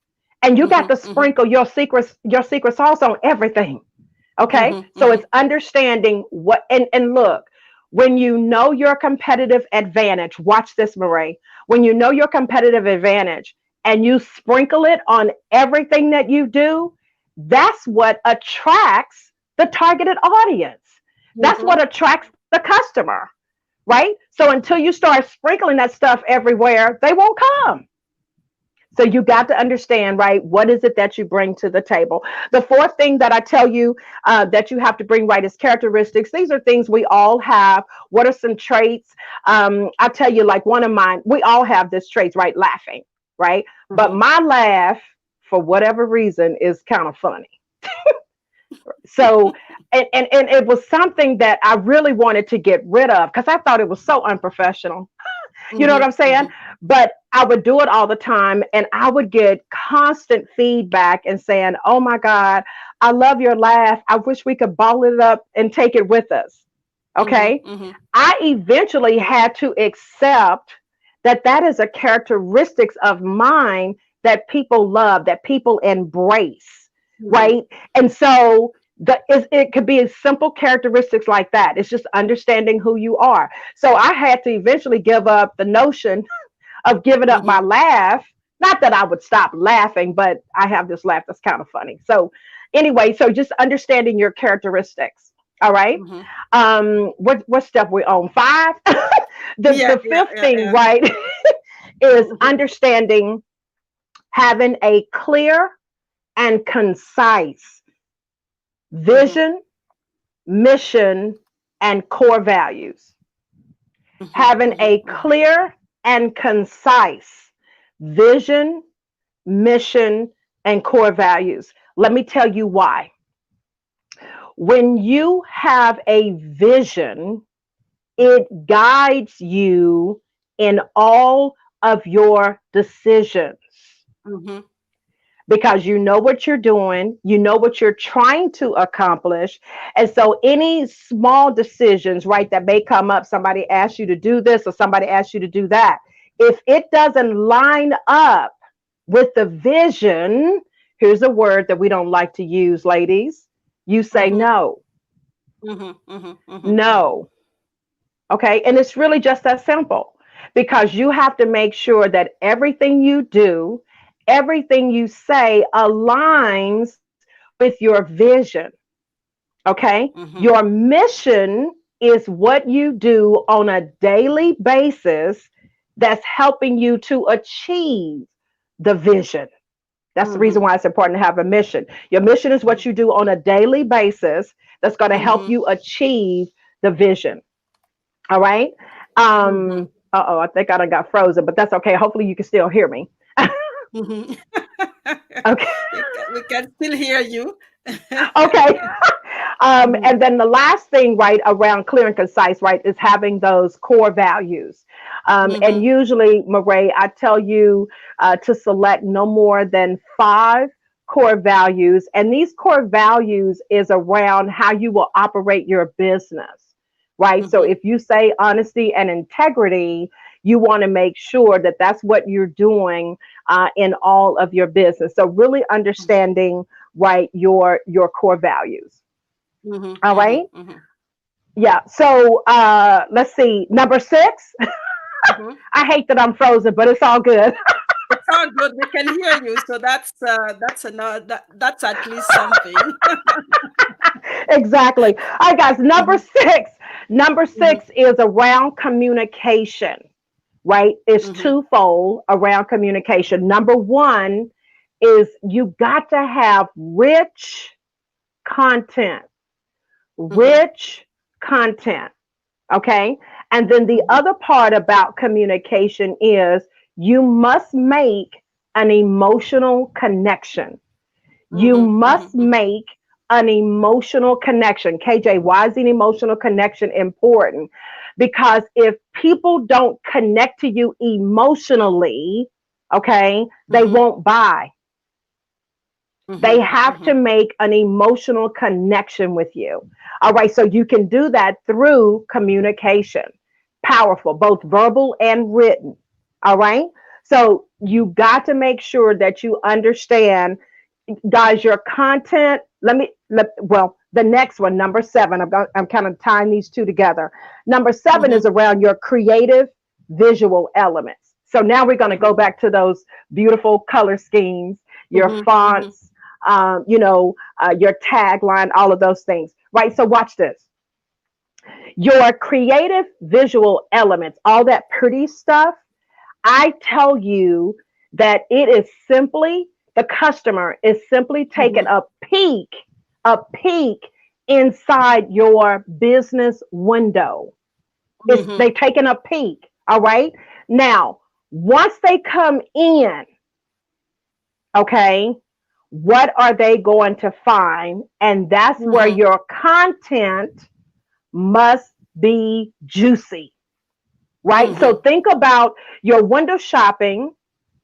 And you got mhm, to mhm, sprinkle your secret sauce on everything. Okay? mhm, So it's mhm, understanding what, and look, when you know your competitive advantage, watch this, Marie. When you know your competitive advantage and you sprinkle it on everything that you do, that's what attracts the targeted audience. That's mhm, what attracts the customer, right? So until you start sprinkling that stuff everywhere, they won't come. So you got to understand, right? What is it that you bring to the table? The fourth thing that I tell you that you have to bring, right, is characteristics. These are things we all have. What are some traits? I tell you, like one of mine, we all have this traits, right? Laughing, right? But mhm, my laugh, for whatever reason, is kind of funny. So, and it was something that I really wanted to get rid of because I thought it was so unprofessional. You know what mhm, I'm saying? mhm, But I would do it all the time and I would get constant feedback and saying, oh my God, I love your laugh. I wish we could ball it up and take it with us. mhm, Okay. mhm, I eventually had to accept that that is a characteristics of mine that people love, that people embrace, mhm, right? And so it could be as simple characteristics like that. It's just understanding who you are. So I had to eventually give up the notion of giving up my mhm, laugh. Not that I would stop laughing, but I have this laugh that's kind of funny. So anyway, so just understanding your characteristics. All right. mhm. What step we on? Five. the Yeah, the yeah, fifth yeah, thing, yeah. right, is Mhm, understanding having a clear and concise mhm, vision, mission, and core values. mhm, Having mhm, a mhm, clear and concise vision, mission, and core values. Let me tell you why. When you have a vision, it guides you in all of your decisions mhm, because you know what you're doing, you know what you're trying to accomplish. And so, any small decisions, right, that may come up, somebody asks you to do this or somebody asks you to do that, if it doesn't line up with the vision, here's a word that we don't like to use, ladies. You say mhm, no, mhm, mhm, mhm, mhm. no. Okay. And it's really just that simple because you have to make sure that everything you do, everything you say aligns with your vision. Okay. Mhm, Your mission is what you do on a daily basis that's helping you to achieve the vision. That's the reason Mhm. why it's important to have a mission. Your mission is what you do on a daily basis that's going to help Mhm. you achieve the vision. All right. Mhm. Uh-oh, I think I done got frozen, but that's okay. Hopefully you can still hear me. Mhm. Okay. We can still hear you. Okay. Mhm. And then the last thing, right, around clear and concise, right, is having those core values. And Mhm. usually, Marae, I tell you to select no more than 5 core values. And these core values is around how you will operate your business, right? So Mhm. if you say honesty and integrity, you want to make sure that that's what you're doing in all of your business. So really understanding, right, your core values. Mhm. All Mhm. right. Mhm. Yeah. So let's see. Number 6. Mhm. I hate that I'm frozen, but it's all good. It's all good. We can hear you, so that's another that's at least something. Exactly. All right, guys. Number Mhm. 6. Number Mhm. 6 is around communication, right? It's Mhm. twofold around communication. Number 1 is you got to have rich content, Mhm. rich content. Okay. And then the Mhm. other part about communication is you must make an emotional connection. You Mhm. must Mhm. make an emotional connection. KJ, why is an emotional connection important? Because if people don't connect to you emotionally, okay, they Mhm. won't buy. They Mhm. have to Mhm. make an emotional connection with you. All right, so you can do that through communication. Powerful, both verbal and written. All right, so you got to make sure that you understand, guys, your content. Well, the next one, number 7, I'm kind of tying these two together. Number 7 is Mhm. around your creative visual elements. So now we're going to go Mhm. back to those beautiful color schemes, your Mhm. Mhm. fonts, your tagline, all of those things, right? So watch this. Your creative visual elements, all that pretty stuff, I tell you that it is simply, the customer is simply taking Mhm. a peek inside your business window. It's Mhm. they taking a peek. All right. Now, once they come in, okay, what are they going to find? And that's where Mhm. your content must be juicy, right? So Mhm. think about your window shopping.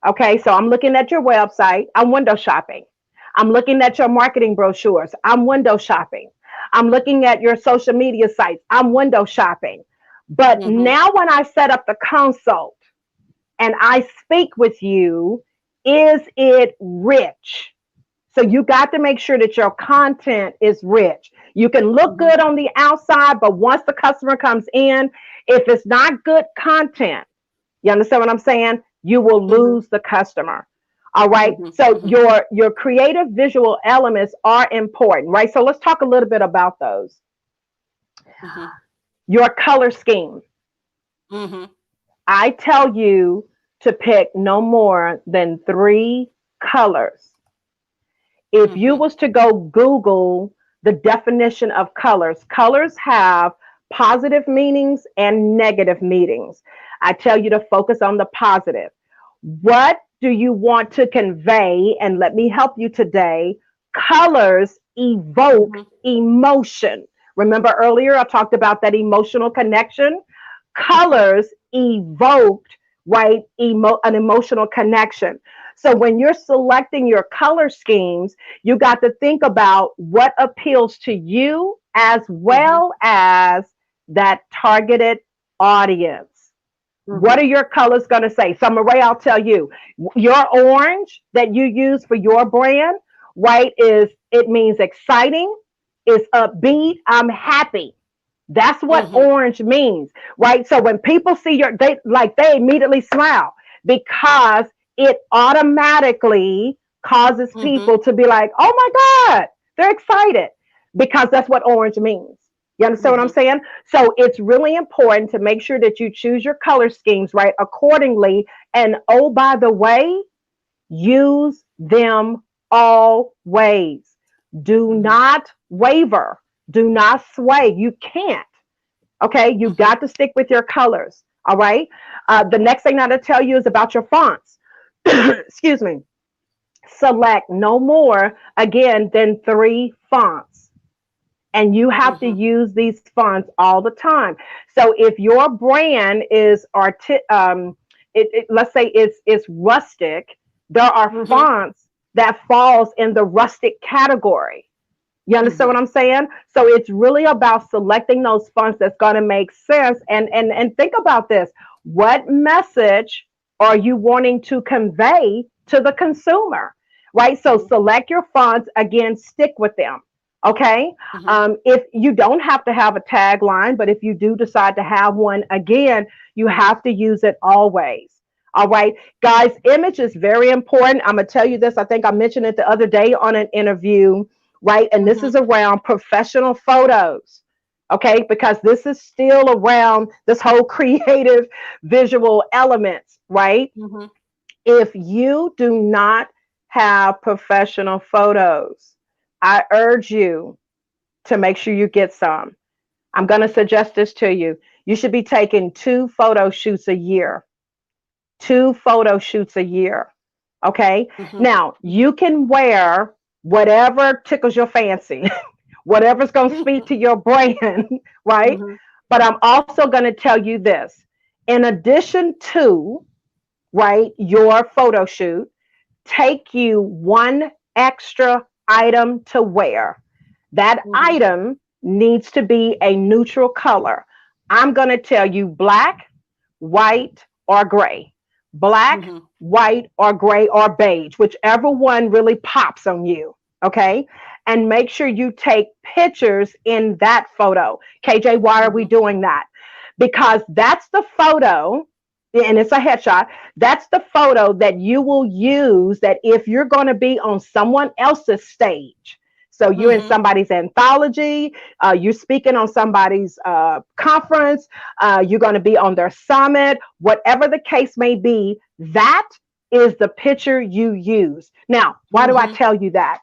Okay, so I'm looking at your website, I'm window shopping. I'm looking at your marketing brochures, I'm window shopping. I'm looking at your social media sites, I'm window shopping. But Mhm. now, when I set up the consult and I speak with you, is it rich? So you got to make sure that your content is rich. You can look Mhm. good on the outside, but once the customer comes in, if it's not good content, you understand what I'm saying? You will Mhm. lose the customer. All right. Mhm. So Mhm. your creative visual elements are important, right? So let's talk a little bit about those. Mhm. Your color scheme. Mhm. I tell you to pick no more than 3 colors. If you Mhm. was to go Google the definition of colors, colors have positive meanings and negative meanings. I tell you to focus on the positive. What do you want to convey? And let me help you today. Colors evoke Mhm. emotion. Remember earlier I talked about that emotional connection? Colors evoked, right, an emotional connection. So when you're selecting your color schemes, you got to think about what appeals to you as Mhm. well as that targeted audience. What are Mhm. your colors going to say? So, Marie, I'll tell you, your orange that you use for your brand, right, is it means exciting, is upbeat, I'm happy. That's what Mhm. orange means, right? So when people see they immediately smile because it automatically causes Mhm. people to be like, "Oh my God," they're excited because that's what orange means. You understand what I'm Mhm. saying? So it's really important to make sure that you choose your color schemes right accordingly. And oh, by the way, use them always. Do Mhm. not waver. Do not sway. You can't. Okay. You Mhm. got to stick with your colors. All right. The next thing that I'll tell you is about your fonts. Excuse me. Select no more, again, than 3 fonts. And you have to Mhm. use these fonts all the time. So if your brand is let's say it's rustic, there are Mhm. fonts that falls in the rustic category. You understand Mhm. what I'm saying? So it's really about selecting those fonts that's going to make sense. And think about this. What message are you wanting to convey to the consumer? Right? So Mhm. select your fonts, again, stick with them. Okay. Mhm. If you don't have to have a tagline, but if you do decide to have one, again, you have to use it always. All right, guys, image is very important. I'm going to tell you this. I think I mentioned it the other day on an interview, right? And this is Mhm. around professional photos, okay? Because this is still around this whole creative visual elements, right? Mhm. If you do not have professional photos, I urge you to make sure you get some. I'm going to suggest this to you. You should be taking 2 photo shoots a year. 2 photo shoots a year. Okay. Mhm. Now you can wear whatever tickles your fancy, whatever's going to speak to your brand, right? Mhm. But I'm also going to tell you this. In addition to, right, your photo shoot, take you one extra item to wear. That Mhm. item needs to be a neutral color. I'm going to tell you black, white, or gray. Black, Mhm. white, or gray, or beige, whichever one really pops on you. Okay. And make sure you take pictures in that photo. KJ, why are we Mhm. doing that? Because that's the photo, and it's a headshot. That's the photo that you will use that if you're going to be on someone else's stage. So you're in Mhm. somebody's anthology, you're speaking on somebody's conference, you're going to be on their summit, whatever the case may be, that is the picture you use. Now, why do I Mhm. tell you that?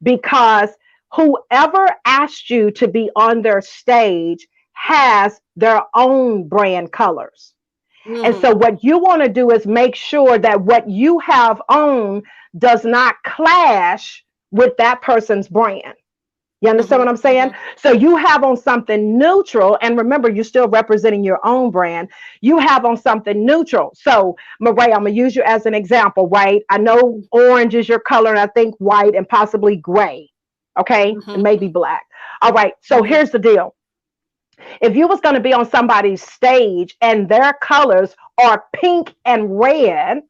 Because whoever asked you to be on their stage has their own brand colors. And Mhm. so, what you want to do is make sure that what you have on does not clash with that person's brand. You understand what Mhm. I'm saying? Mhm. So you have on something neutral, and remember, you're still representing your own brand. You have on something neutral. So, Marae, I'm gonna use you as an example, right? I know orange is your color, and I think white and possibly gray, okay, and Mhm. maybe black. All right. So Mhm. here's the deal: if you was gonna be on somebody's stage and their colors are pink and red,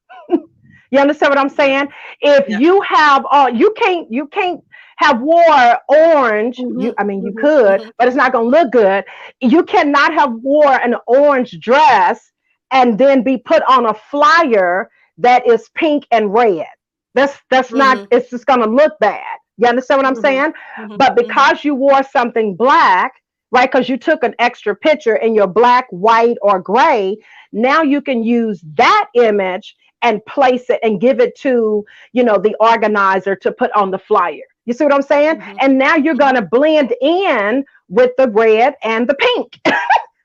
you understand what I'm Yeah. saying? If Yeah. you have you can't have wore orange. Mhm. I mean, you Mhm. could, Mhm. but it's not gonna look good. You cannot have wore an orange dress and then be put on a flyer that is pink and red. That's not. Mhm. It's just gonna look bad. You understand what I'm Mhm. saying? Mhm. But Mhm. because you wore something black, right? Because you took an extra picture in your black, white, or gray, now you can use that image and place it and give it to, the organizer to put on the flyer. You see what I'm saying? Mhm. And now you're going Mhm. to blend in with the red and the pink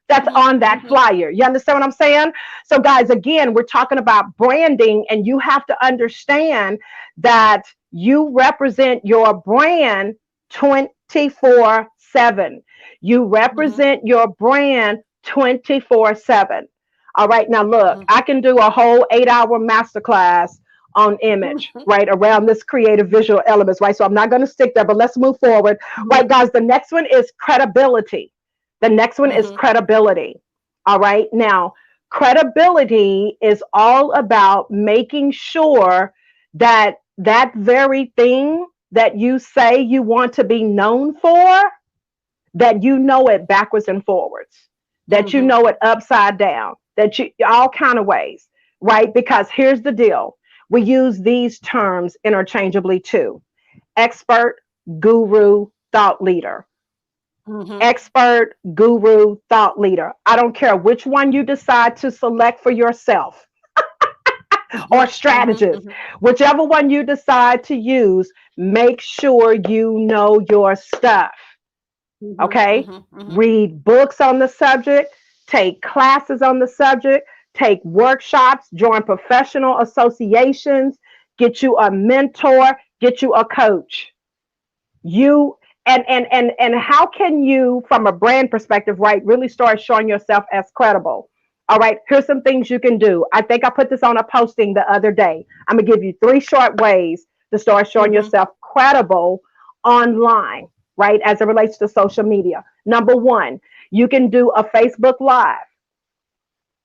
that's Mhm. on that Mhm. flyer. You understand what I'm saying? So, guys, again, we're talking about branding, and you have to understand that you represent your brand 24/7. You Mhm. represent your brand 24/7. All right, now look, Mhm. I can do a whole 8-hour masterclass on image, Mhm. right, around this creative visual elements, right? So I'm not going to stick there, but let's move forward. Right, Mhm. guys, the next one is credibility. The next one is Mhm. credibility. All right, now, credibility is all about making sure that that very thing that you say you want to be known for, that you know it backwards and forwards, that you Mhm. know it upside down, that you all kind of ways, right? Because here's the deal. We use these terms interchangeably too. Expert, guru, thought leader. Mhm. expert, guru, thought leader. I don't care which one you decide to select for yourself, or Mhm. Mhm. strategist. Mhm. Whichever one you decide to use, make sure you know your stuff. Mhm. Okay? Mhm. Mhm. Read books on the subject, take classes on the subject, take workshops, join professional associations, get you a mentor, get you a coach. You and how can you, from a brand perspective, right, really start showing yourself as credible? All right, here's some things you can do. I think I put this on a posting the other day. I'm gonna give you 3 short ways to start showing Mhm. yourself credible online, right, as it relates to social media. Number one, you can do a Facebook Live.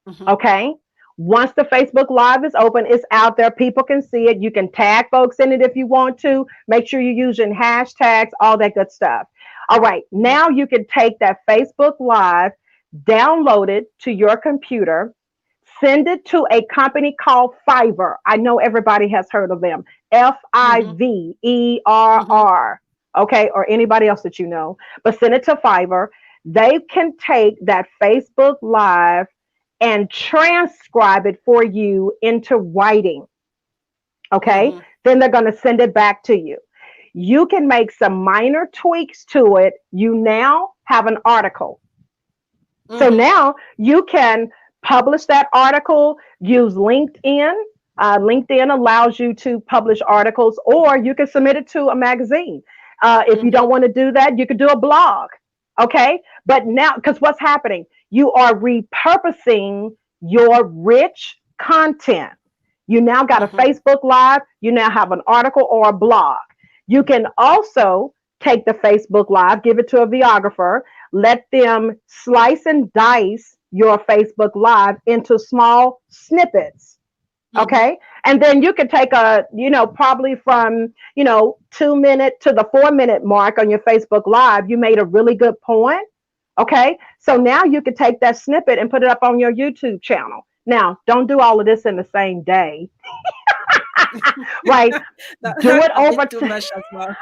Mhm. Okay. Once the Facebook Live is open, it's out there. People can see it. You can tag folks in it if you want to. Make sure you're using hashtags, all that good stuff. All right. Mhm. Now you can take that Facebook Live, download it to your computer, send it to a company called Fiverr. I know everybody has heard of them. Mhm. Mhm. Fiverr. Okay. Or anybody else that you know, but send it to Fiverr. They can take that Facebook Live and transcribe it for you into writing. Okay. Mhm. Then they're going to send it back to you. You can make some minor tweaks to it. You now have an article. So Mhm. now you can publish that article, use LinkedIn. LinkedIn allows you to publish articles, or you can submit it to a magazine. If you don't Mhm. want to do that, you could do a blog. Okay. But now, because what's happening? You are repurposing your rich content. You now got a Mhm. Facebook Live, you now have an article or a blog. You can also take the Facebook Live, give it to a videographer, let them slice and dice your Facebook Live into small snippets. Mhm. Okay. And then you could take probably from, 2 minute to the 4 minute mark on your Facebook Live. You made a really good point. Okay. So now you could take that snippet and put it up on your YouTube channel. Now, don't do all of this in the same day, right? Do it A over. bit too much as well.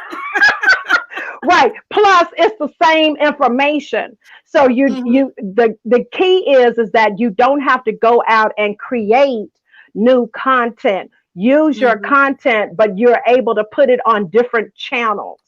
Right. Plus, it's the same information. So Mhm. the key is that you don't have to go out and create new content. Use your Mhm. content, but you're able to put it on different channels.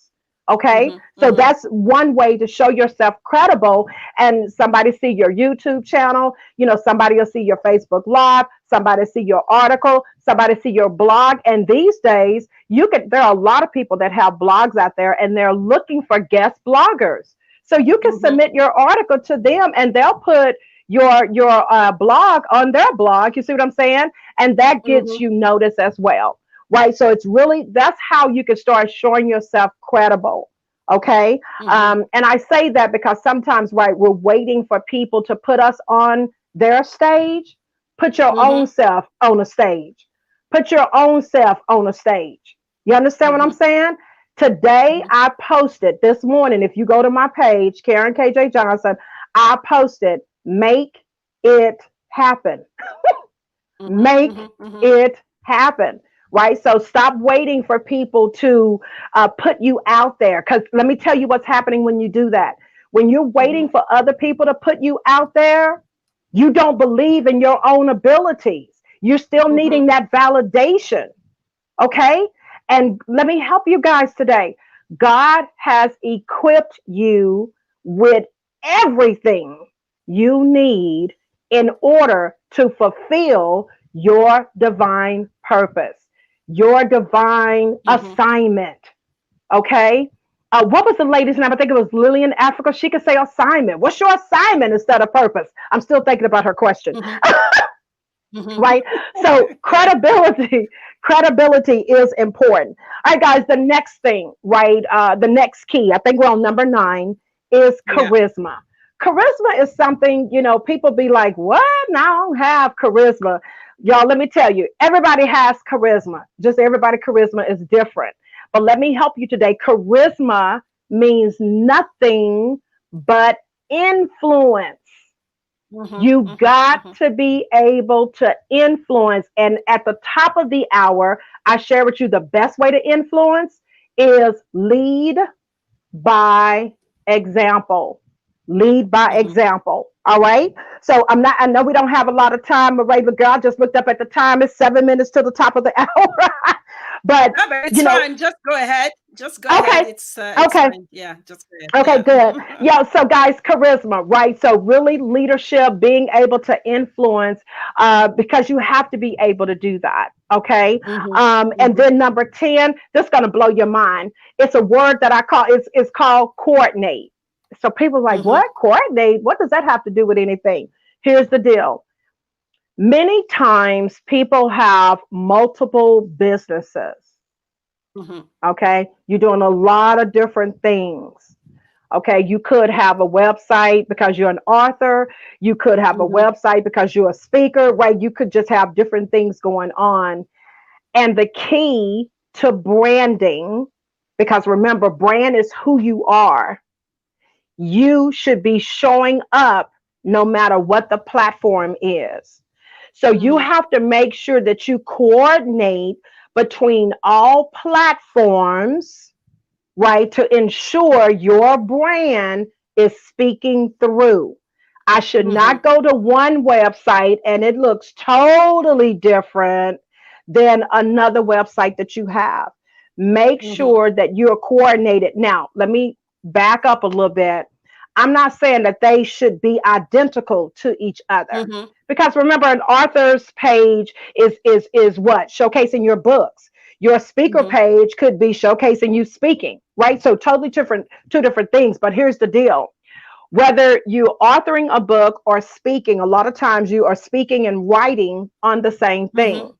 Okay. Mhm. So Mhm. that's one way to show yourself credible, and somebody see your YouTube channel, somebody will see your Facebook Live, somebody see your article, somebody see your blog. And these days, there are a lot of people that have blogs out there and they're looking for guest bloggers. So you can Mhm. submit your article to them and they'll put your blog on their blog. You see what I'm saying? And that gets Mhm. you noticed as well. Right. So it's really, that's how you can start showing yourself credible. Okay. Mhm. And I say that because sometimes, right, we're waiting for people to put us on their stage. Put your own Mhm. self on a stage. Put your own self on a stage. You understand what I'm Mhm. saying? Today, Mhm. I posted this morning. If you go to my page, Karen KJ Johnson, I posted, make it happen. Mhm. Make Mhm. Mhm. it happen. Right. So stop waiting for people to put you out there. Because let me tell you what's happening when you do that. When you're waiting Mhm. for other people to put you out there, you don't believe in your own abilities. You're still needing Mhm. that validation. Okay. And let me help you guys today. God has equipped you with everything you need in order to fulfill your divine purpose, your divine Mhm. assignment. Okay. What was the lady's name? I think it was Lillian Africa. She could say assignment. What's your assignment instead of purpose? I'm still thinking about her question. Mhm. Mhm. Right? So credibility is important. All right, guys, the next thing, right? The next key, I think we're on number 9, is Yeah. charisma. Charisma is something, people be like, what? No, I don't have charisma. Y'all, let me tell you, everybody has charisma. Just everybody charisma is different. But let me help you today. Charisma means nothing but influence. Mhm. You Mhm. got Mhm. to be able to influence. And at the top of the hour, I share with you the best way to influence is lead by example. Lead by Mhm. example. All right. So I know we don't have a lot of time, Marie, but girl, I just looked up at the time. It's 7 minutes to the top of the hour. But, No, but it's you know, fine. Just go ahead. Just go ahead. okay. It's Okay. fine. Yeah, just go ahead. Okay, Yeah. good. Yeah, so guys, charisma, right? So really leadership, being able to influence, because you have to be able to do that. Okay. Mhm. And Mhm. then number 10, this is gonna blow your mind. It's a word that I call it's called coordinate. So people are like, Mhm. what? Coordinate? What does that have to do with anything? Here's the deal. Many times people have multiple businesses. Mhm. Okay. You're doing a lot of different things. Okay, you could have a website because you're an author. You could have a Mhm. website because you're a speaker, right? You could just have different things going on. And the key to branding, because remember, brand is who you are, you should be showing up no matter what the platform is. So you Mhm. have to make sure that you coordinate between all platforms, right, to ensure your brand is speaking through. I should Mhm. not go to one website and it looks totally different than another website that you have. Make Mhm. sure that you're coordinated. Now, let me back up a little bit. I'm not saying that they should be identical to each other. Mhm. Because remember, an author's page is what? Showcasing your books. Your speaker Mhm. page could be showcasing you speaking, right? So totally different, two different things. But here's the deal. Whether you're authoring a book or speaking, a lot of times you are speaking and writing on the same thing. Mhm.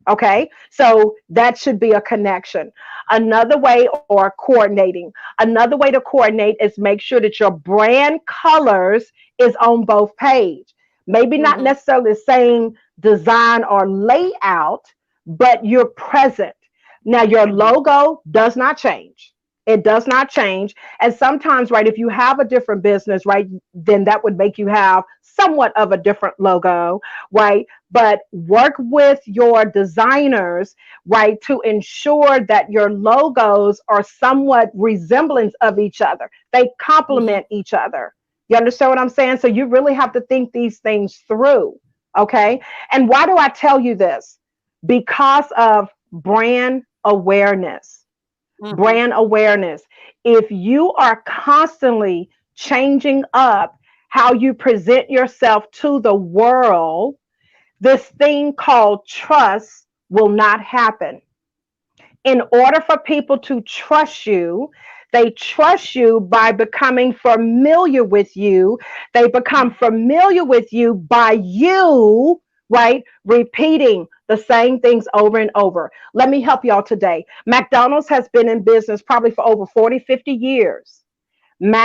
Okay, so that should be a connection. Another way, or coordinating, another way to coordinate is make sure that your brand colors is on both page. Maybe not Mhm. necessarily the same design or layout, but you're present. Now, your Mhm. logo does not change. It does not change. And sometimes, right, if you have a different business, right, then that would make you have somewhat of a different logo, right? But work with your designers, right, to ensure that your logos are somewhat resemblance of each other. They Mhm. complement each other. You understand what I'm saying? So you really have to think these things through. Okay. And why do I tell you this? Because of brand awareness. Mhm. Brand awareness. If you are constantly changing up how you present yourself to the world, this thing called trust will not happen. In order for people to trust you, they trust you by becoming familiar with you. They become familiar with you by you, right? Repeating the same things over and over. Let me help y'all today. McDonald's has been in business probably for over 40, 50 years.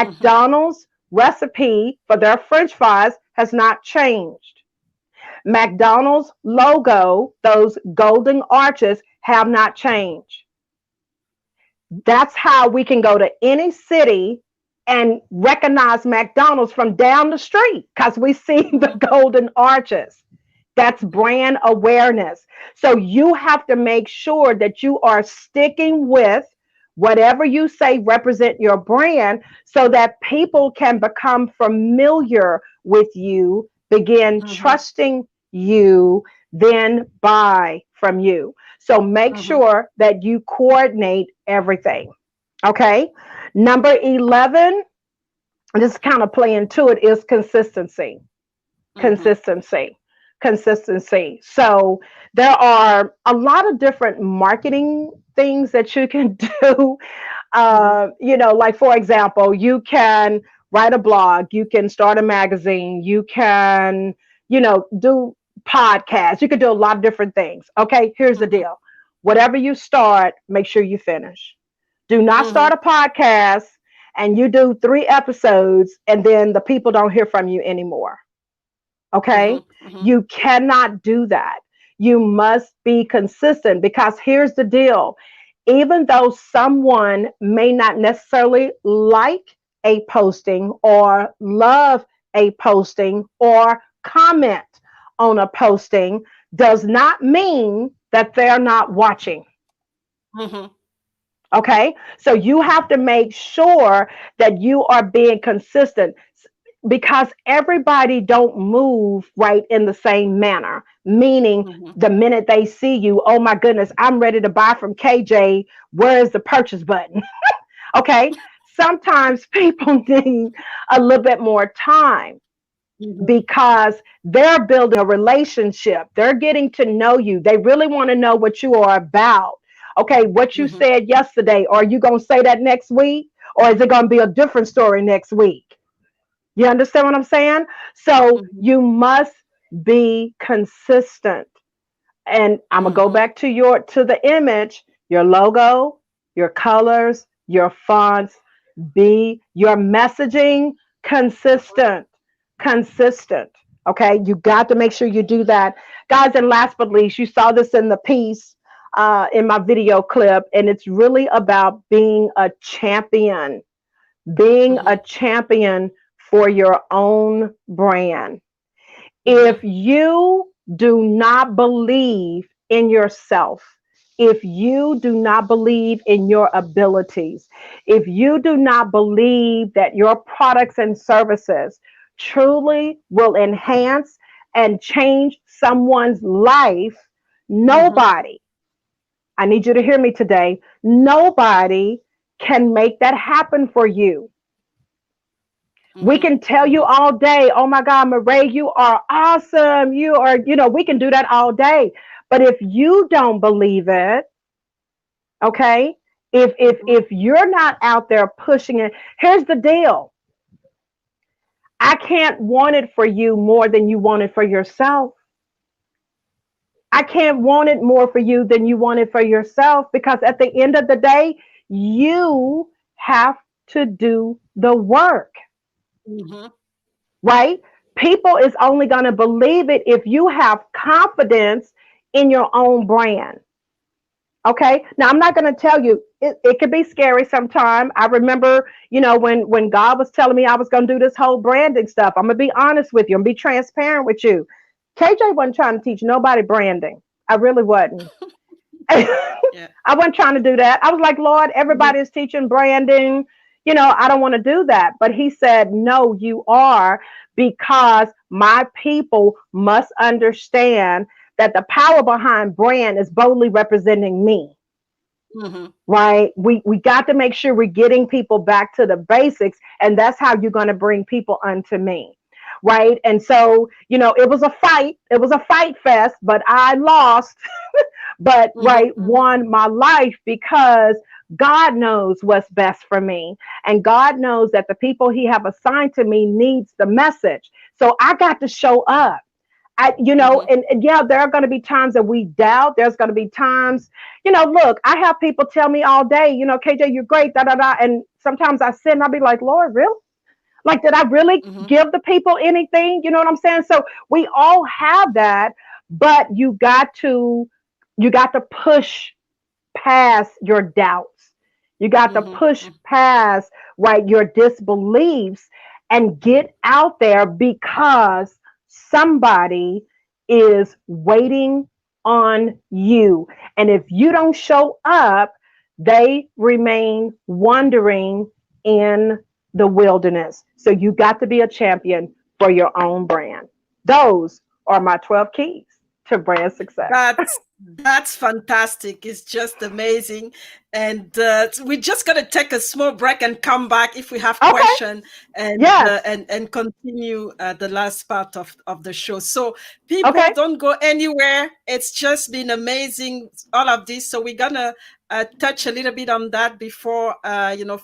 Mhm. McDonald's recipe for their french fries has not changed. McDonald's logo, those golden arches, have not changed. That's how we can go to any city and recognize McDonald's from down the street because we see the Mhm. golden arches. That's brand awareness. So you have to make sure that you are sticking with whatever you say represent your brand so that people can become familiar with you, begin Mhm. trusting you, then buy from you. So make Mhm. sure that you coordinate everything. Okay. Number 11, just kind of playing to it, is consistency. Mhm. Consistency. Consistency. So there are a lot of different marketing things that you can do. Mhm. Like for example, you can write a blog, you can start a magazine, you can, do podcasts, you can do a lot of different things. Okay, here's the Mhm. deal. Whatever you start, make sure you finish. Do not start Mhm. a podcast and you do 3 episodes and then the people don't hear from you anymore. Okay, Mhm. Mhm. you cannot do that. You must be consistent because here's the deal. Even though someone may not necessarily like a posting or love a posting or comment on a posting, does not mean that they're not watching. Mhm. Okay. So you have to make sure that you are being consistent, because everybody don't move right in the same manner. Meaning, Mhm. the minute they see you, oh my goodness, I'm ready to buy from KJ. Where is the purchase button? Okay. Sometimes people need a little bit more time, Mhm. because they're building a relationship. They're getting to know you. They really want to know what you are about. Okay, what you Mhm. said yesterday, are you going to say that next week? Or is it going to be a different story next week? You understand what I'm saying? So Mhm. you must be consistent. And I'm gonna go Mhm. back to the image, your logo, your colors, your fonts, be your messaging consistent. Consistent. Okay, you got to make sure you do that, guys. And last but least, you saw this in the piece, in my video clip, and it's really about being a champion, being a Mhm. champion for your own brand. Mhm. If you do not believe in yourself, if you do not believe in your abilities, if you do not believe that your products and services truly will enhance and change someone's life, Mhm. nobody, I need you to hear me today, nobody can make that happen for you. We Mhm. can tell you Mhm. all day, oh my God, Marae, you are awesome. You are, we can do that all day. But if you don't believe it, okay, Mhm. if you're not out there pushing it, here's the deal. I can't want it for you more than you want it for yourself. I can't want it more for you than you want it for yourself, because at the end of the day, you have to do the work. Mhm. Right? People is only going to believe it if you have confidence in your own brand. Okay. Now I'm not going to tell you, it could be scary sometime. I remember, when God was telling me I was going to do this whole branding stuff. I'm going to be honest with you. I'm going to be transparent with you. KJ wasn't trying to teach nobody branding. I really wasn't. Yeah. I wasn't trying to do that. I was like, Lord, Mhm. everybody is teaching branding. I don't want to do that. But he said, no, you are, because my people must understand that the power behind brand is boldly representing me. Mhm. Right? We got to make sure we're getting people back to the basics, and that's how you're going to bring people unto me. Right? And so, it was a fight. It was a fight fest, but I lost, but Mhm. right, Mhm. won my life, because God knows what's best for me, and God knows that the people he have assigned to me needs the message. So I got to show up. Mhm. And yeah, there are going to be times that we doubt. There's going to be times, look, I have people tell me all day, KJ, you're great, da da da. And sometimes I sit and I'll be like, Lord, really? Like, did I really Mhm. give the people anything? You know what I'm saying? So we all have that, but you got to push past your doubts. You got to Mhm. push past, right, your disbeliefs, and get out there, because somebody is waiting on you. And if you don't show up, they remain wandering in the wilderness. So you got to be a champion for your own brand. Those are my 12 keys to brand success. That's fantastic. It's just amazing. And we're just gonna take a small break and come back if we have Okay. question, and Yes. continue the last part of the show. So people Okay. don't go anywhere. It's just been amazing, all of this. So we're gonna touch a little bit on that before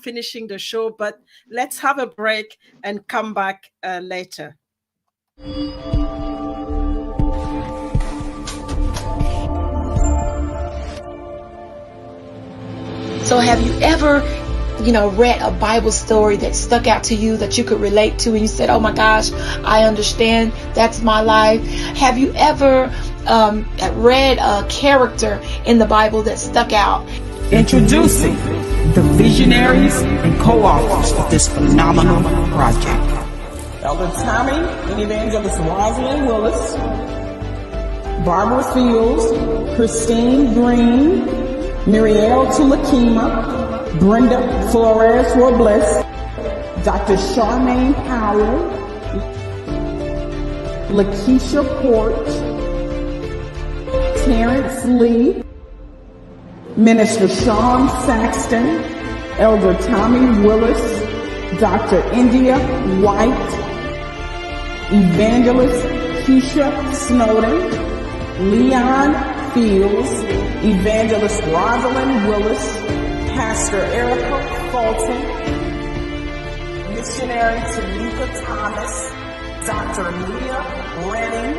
finishing the show. But let's have a break and come back later. So have you ever, read a Bible story that stuck out to you that you could relate to and you said, oh my gosh, I understand. That's my life. Have you ever read a character in the Bible that stuck out? Introducing the visionaries and co-authors of this phenomenal project. Elder Tommy and Evangelist Rosalind Willis, Barbara Fields, Christine Green, Mirielle Tulakima, Brenda Flores Robles, Dr. Charmaine Howell, Lakeisha Port, Terrence Lee, Minister Sean Saxton, Elder Tommy Willis, Dr. India White, Evangelist Keisha Snowden, Leon Fields, Evangelist Rosalind Willis, Pastor Erica Fulton, Missionary Tanika Thomas, Dr. Leah Renning,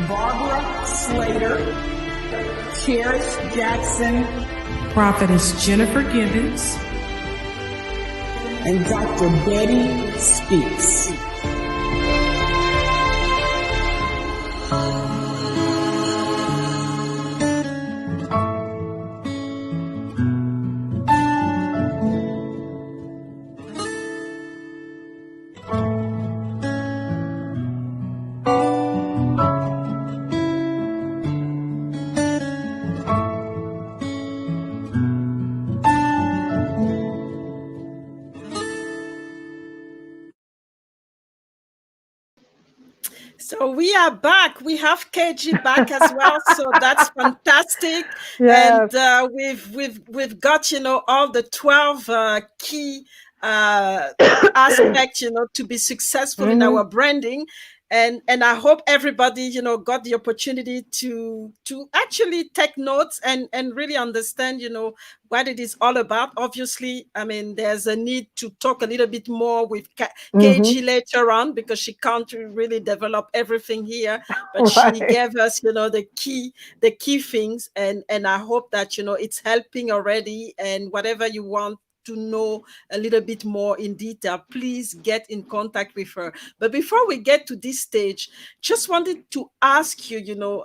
Barbara Slater, Cherish Jackson, Prophetess Jennifer Gibbons, and Dr. Betty Speaks. So we are back. We have KG back as well. So that's fantastic. Yes. And we've got, all the 12 key aspects, to be successful in our branding. And I hope everybody, got the opportunity to actually take notes and really understand, what it is all about. Obviously, I mean, there's a need to talk a little bit more with KG later on, because she can't really develop everything here, but she Right. gave us, the key things. And I hope that, it's helping already. And whatever you want to know a little bit more in detail, please get in contact with her. But before we get to this stage, just wanted to ask you,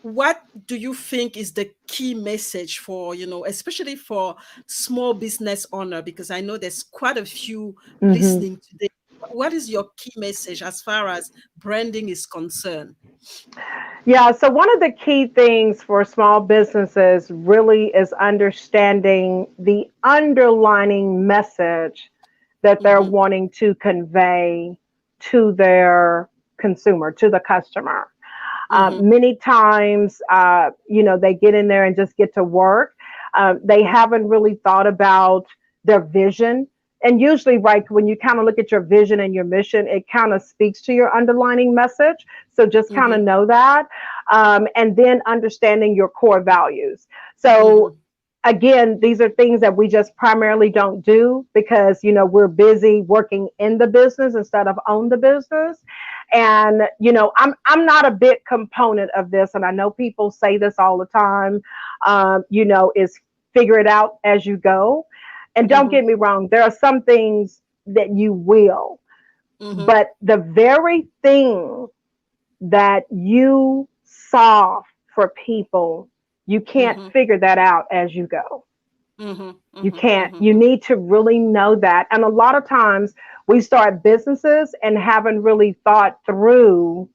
what do you think is the key message for, especially for small business owner? Because I know there's quite a few listening today. What is your key message as far as branding is concerned? Yeah, so one of the key things for small businesses really is understanding the underlining message that they're wanting to convey to their consumer, to the customer. Many times, they get in there and just get to work. They haven't really thought about their vision. And usually, right, when you kind of look at your vision and your mission, it kind of speaks to your underlining message. So just kind of know that. And then understanding your core values. So again, these are things that we just primarily don't do because, we're busy working in the business instead of on the business. And, I'm not a big component of this. And I know people say this all the time, is figure it out as you go. And don't get me wrong, there are some things that you will, but the very thing that you solve for people, you can't figure that out as you go. You can't. You need to really know that. And a lot of times we start businesses and haven't really thought through,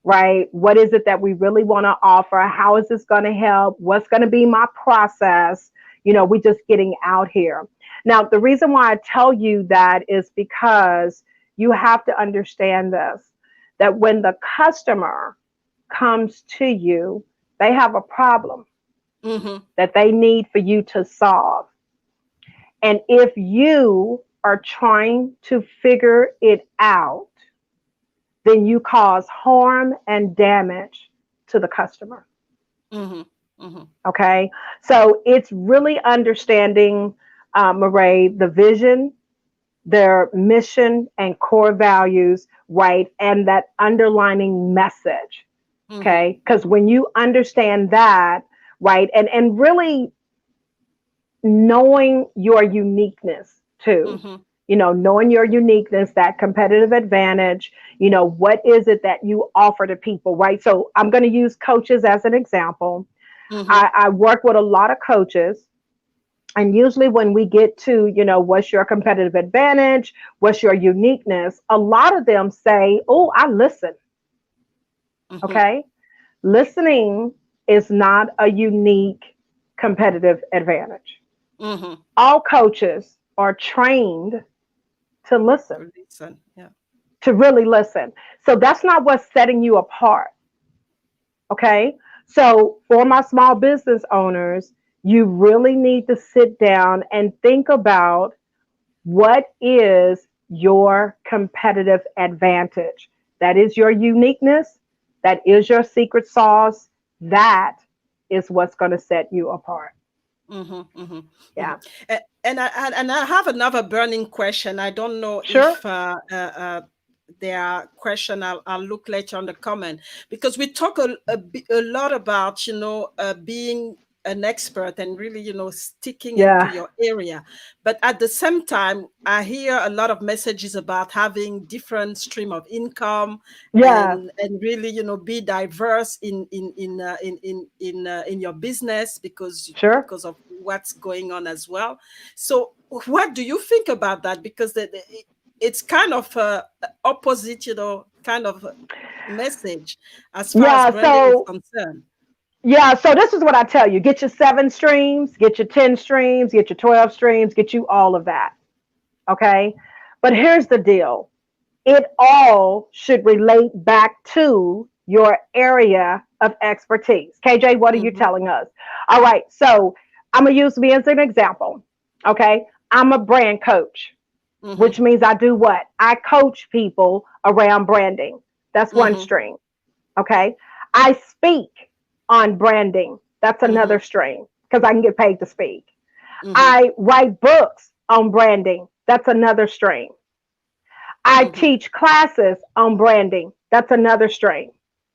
right? What is it that we really want to offer? How is this going to help? What's going to be my process? We're just getting out here. Now, the reason why I tell you that is because you have to understand this, that when the customer comes to you, they have a problem that they need for you to solve. And if you are trying to figure it out, then you cause harm and damage to the customer. Okay, so it's really understanding, Murray, the vision, their mission and core values, right? And that underlining message. Okay, because when you understand that, right, and really knowing your uniqueness too. Knowing your uniqueness, that competitive advantage, what is it that you offer to people, right? So I'm going to use coaches as an example. I work with a lot of coaches. And usually when we get to, what's your competitive advantage? What's your uniqueness? A lot of them say, oh, I listen. Okay. Listening is not a unique competitive advantage. Mm-hmm. All coaches are trained to listen, Listen. Yeah. to really listen. So that's not what's setting you apart. Okay. So for my small business owners, you really need to sit down and think about what is your competitive advantage. That is your uniqueness. That is your secret sauce. That is what's going to set you apart. Mm-hmm, mm-hmm, mm-hmm. Yeah. And I have another burning question. I don't know Sure. if there are question. I'll look later on the comment because we talk a lot about being an expert and really sticking into Yeah. your area, but at the same time I hear a lot of messages about having different stream of income Yes. and really be diverse in your business Sure. because of what's going on as well. So what do you think about that? Because it's kind of opposite, kind of message as far as Yeah. branding is So concerned. yeah. So this is what I tell you: get your 7 streams, get your 10 streams, get your 12 streams, get you all of that. Okay. But here's the deal: it all should relate back to your area of expertise. KJ, what are you Mm-hmm, telling us? All right, so I'm going to use me as an example. Okay, I'm a brand coach, mm-hmm, which means I do what? I coach people around branding. That's one mm-hmm, stream. Okay, I speak on branding. That's mm-hmm, another stream because I can get paid to speak. mm-hmm, I write books on branding. That's another stream. I mm-hmm, teach classes on branding. That's another stream.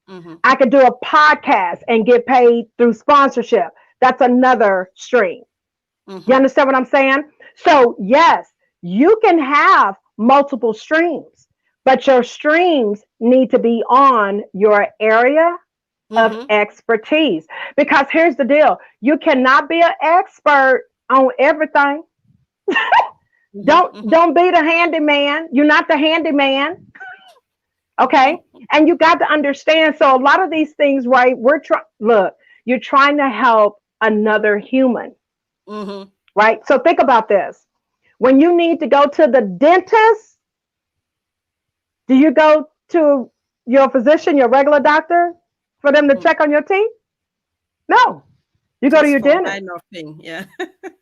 mm-hmm, I could do a podcast and get paid through sponsorship. That's another stream. You mm-hmm, understand what I'm saying? So, yes, you can have multiple streams, but your streams need to be on your area of mm-hmm, expertise. Because here's the deal: you cannot be an expert on everything. Don't mm-hmm, don't be the handyman. You're not the handyman. Okay. And you got to understand. So a lot of these things, right? Look, you're trying to help another human, mm-hmm. right? So think about this. When you need to go to the dentist, do you go to your physician, your regular doctor, for them to Mm. check on your teeth? No. You go to Just your for dentist. minor thing, yeah.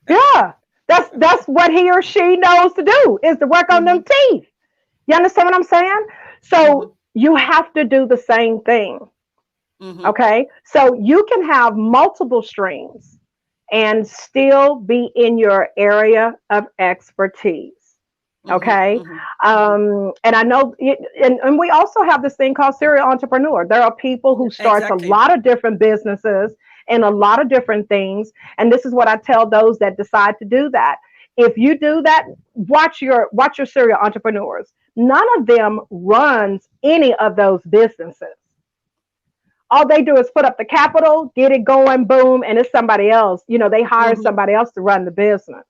Yeah. That's what he or she knows to do, is to work on Mm-hmm, them teeth. You understand what I'm saying? mm-hmm, So you have to do the same thing. mm-hmm, Okay. So you can have multiple streams and still be in your area of expertise. mm-hmm, Okay. mm-hmm, mm-hmm. And I know, and we also have this thing called serial entrepreneur. There are people Yeah, who starts a exactly. lot of different businesses and a lot of different things. And this is what I tell those that decide to do that. If you do that, watch your serial entrepreneurs. None of them runs any of those businesses. All they do is put up the capital, get it going, boom, and it's somebody else. They hire Mm-hmm, somebody else to run the business.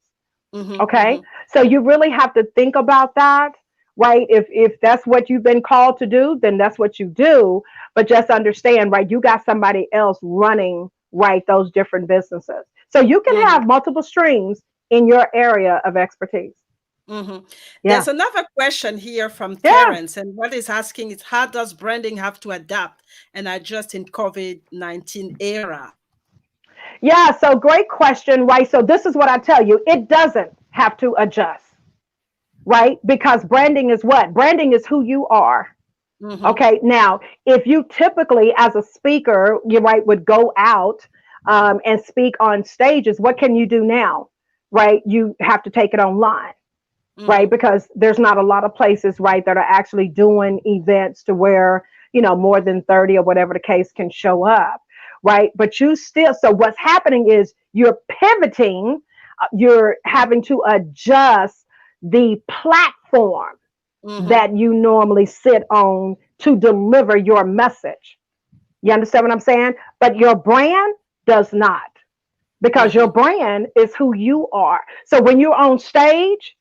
mm-hmm, Okay. mm-hmm, So you really have to think about that, right? If that's what you've been called to do, then that's what you do. But just understand, right? You got somebody else running, right, those different businesses. So you can mm-hmm. have multiple streams in your area of expertise. Mm-hmm. Yeah. There's another question here from Yeah. Terence, and what is asking is how does branding have to adapt and adjust in COVID-19 era? Yeah. So great question, right? So this is what I tell you: it doesn't have to adjust, right? Because branding is what? Branding is who you are. Mm-hmm, Okay. Now, if you typically, as a speaker, you right, would go out and speak on stages, what can you do now? Right? You have to take it online, right? mm-hmm, Because there's not a lot of places, right, that are actually doing events to where, more than 30 or whatever the case can show up, right? But you still, so what's happening is you're pivoting, you're having to adjust the platform mm-hmm, that you normally sit on to deliver your message. You understand what I'm saying? But your brand does not, because your mm-hmm, brand is who you are. So when you're on stage,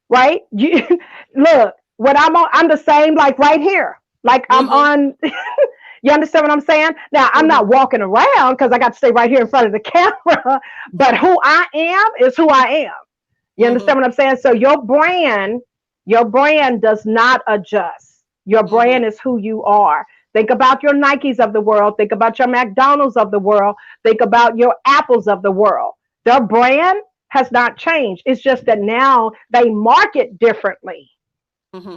right? Look, when I'm the same, like right here. Like I'm mm-hmm, on You understand what I'm saying? Now, I'm not walking around because I got to stay right here in front of the camera, but who I am is who I am. You understand what I'm saying? So your brand does not adjust. Your brand is who you are. Think about your Nikes of the world. Think about your McDonald's of the world. Think about your Apples of the world. Their brand has not changed. It's just that now they market differently,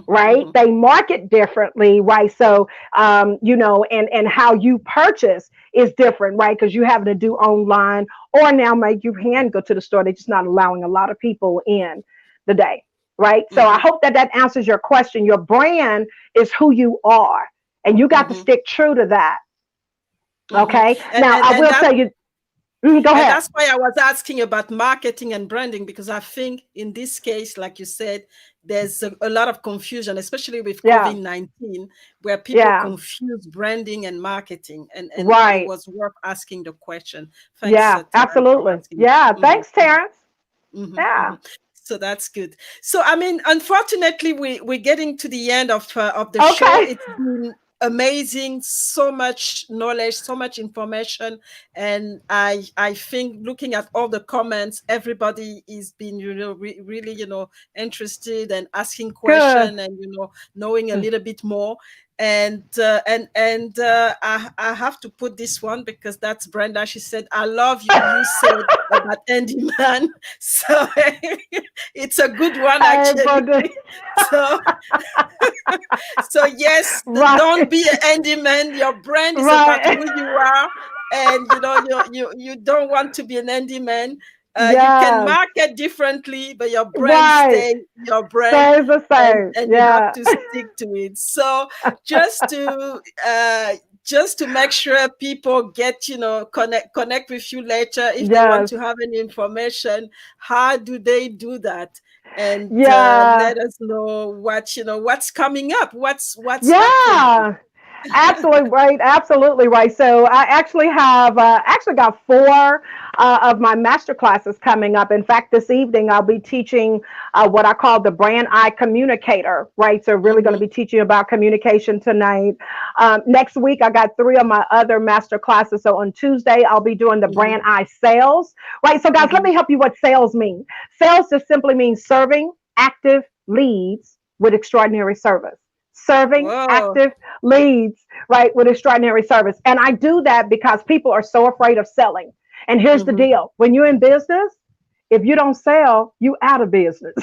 right? They market differently, right? So, and how you purchase is different, right? Because you have to do online, or now make you can go to the store. They're just not allowing a lot of people in the day, right? So I hope that that answers your question. Your brand is who you are, and you got to stick true to that. Okay. and Now and I and will that tell you. Go and ahead. that's why I was asking about marketing and branding, because I think in this case, like you said, there's a lot of confusion, especially with Yeah. COVID-19, where people Yeah. confuse branding and marketing, and it Right. was worth asking the question. Thanks, Yeah. Terrence, for Absolutely. asking. Yeah. Thanks, Terrence. Yeah. So that's good. So I mean, unfortunately, we're getting to the end of the show. Okay. It's been amazing, so much knowledge, so much information, and I think looking at all the comments, everybody is being really interested and asking Good. question, and knowing a little bit more. I have to put this one because that's Brenda. She said, "I love you said about Andy Man." So it's a good one Hey, actually. brother. So so yes, don't Right. be an handyman. Your brand is about Right. who you are, and you don't want to be an handyman. You can Yes. market differently, but your brand Right. stay your brand, Stays the and same. you have Yeah. to stick to it. So just to uh, just to make sure people get connect with you later if they want Yes. to have any information, how do they do that? And Yeah. let us know what's coming up, what's up for you. Yeah. Absolutely right. Absolutely right. So I actually have actually got four of my master classes coming up. In fact, this evening I'll be teaching what I call the brand eye communicator. Right. So really going to Hmm. be teaching about communication tonight. Next week I got three of my other master classes. So on Tuesday I'll be doing the Hmm. brand eye sales. Right. So guys, let Hmm. me help you what sales means. Sales just simply means serving active leads with extraordinary service. Serving Whoa. active leads, right, with extraordinary service. And I do that because people are so afraid of selling. And here's the Hmm. deal: when you're in business, if you don't sell, you out of business.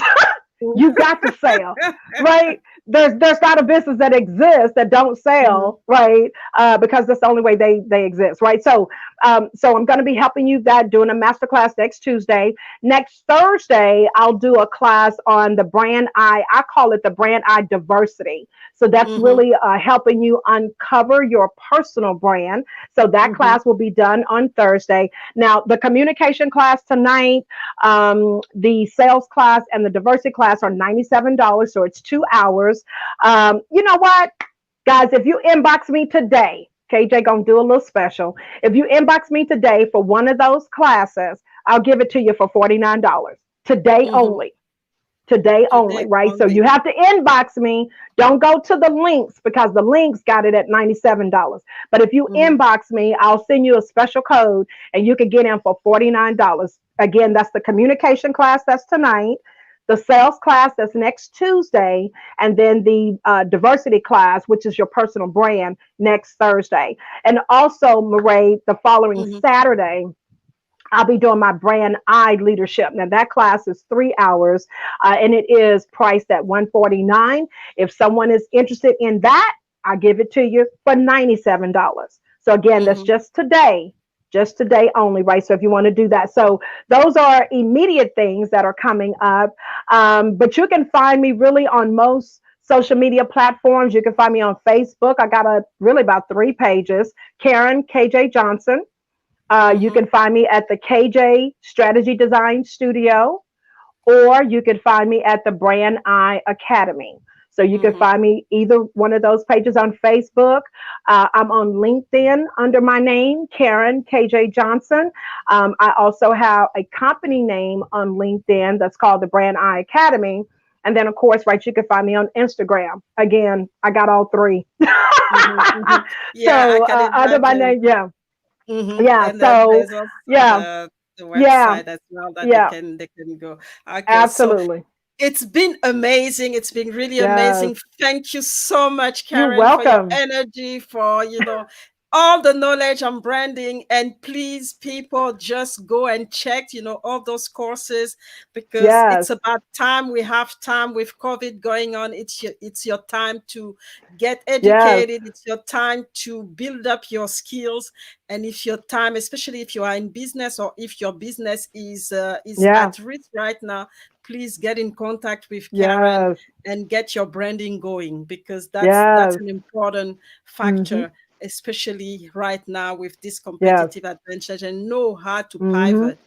You got to sell, right? There's not a business that exists that don't Hmm. sell, right? Because that's the only way they exist, right? So I'm going to be helping you that doing a masterclass next Tuesday. Next Thursday, I'll do a class on the brand eye. I call it the brand eye diversity. So that's Hmm. really helping you uncover your personal brand. So that Hmm. class will be done on Thursday. Now the communication class tonight, the sales class and the diversity class are $97. So it's 2 hours. You know what, guys, if you inbox me today, KJ gonna do a little special. If you inbox me today for one of those classes, I'll give it to you for $49 today Hmm. only. Today only, Today right? So you only. have to inbox me. Don't go to the links because the links got it at $97. But if you Hmm. inbox me, I'll send you a special code and you can get in for $49. Again, that's the communication class that's tonight, the sales class that's next Tuesday, and then the diversity class, which is your personal brand, next Thursday. And also, Marae, the following Hmm. Saturday, I'll be doing my brand I leadership. Now that class is 3 hours, and it is priced at $149. If someone is interested in that, I'll give it to you for $97. So again, that's Hmm. just today only, right? So if you want to do that, so those are immediate things that are coming up. But you can find me really on most social media platforms. You can find me on Facebook. I got really about 3 pages. Karen KJ Johnson. You Hmm. can find me at the KJ Strategy Design Studio, or you can find me at the Brand Eye Academy. So you can Hmm. find me either one of those pages on Facebook. I'm on LinkedIn under my name, Karen KJ Johnson. I also have a company name on LinkedIn that's called the Brand Eye Academy. And then, of course, right, you can find me on Instagram. Again, I got all three. Yeah, I So can under my imagine. name, yeah, Hmm. yeah. And So there's also yeah, the yeah, website as well that yeah, they can go. Okay, so absolutely. it's been amazing. It's been really Yes, amazing. Thank you so much, you're Karen, for your welcome. energy, for all the knowledge on branding. And please, people, just go and check, all those courses, because it's Yes, about time. We have time with COVID going on. It's your time to get yes, educated. It's your time to build up your skills. And if your time, especially if you are in business, or if your business is yeah, at risk right now, please get in contact with Karen yes, and get your branding going, because that's yes. an important Mhm. factor, especially right now with this Yes. competitive advantage, and know how to Mhm. pivot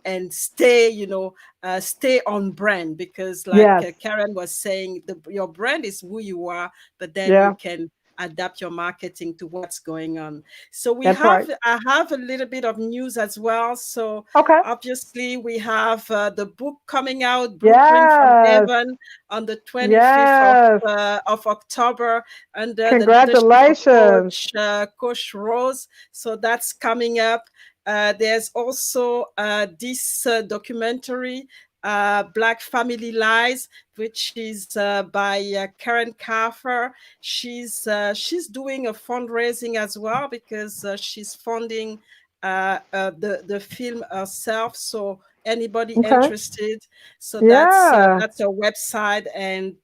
and stay, stay on brand, because like Yes. Karen was saying, your brand is who you are, but then you Yeah. can adapt your marketing to what's going on. So That's right. I have a little bit of news as well. So Okay. obviously, we have the book coming out, Blueprint from Yes. Heaven, on the 25th Yes. of October, under the leadership of Congratulations. Coach Rose. So that's coming up. There's also this documentary, Black Family Lies, which is by Karen Kaffer. She's doing a fundraising as well, because she's funding the film herself. So anybody Okay. interested, so Yeah. that's a website, and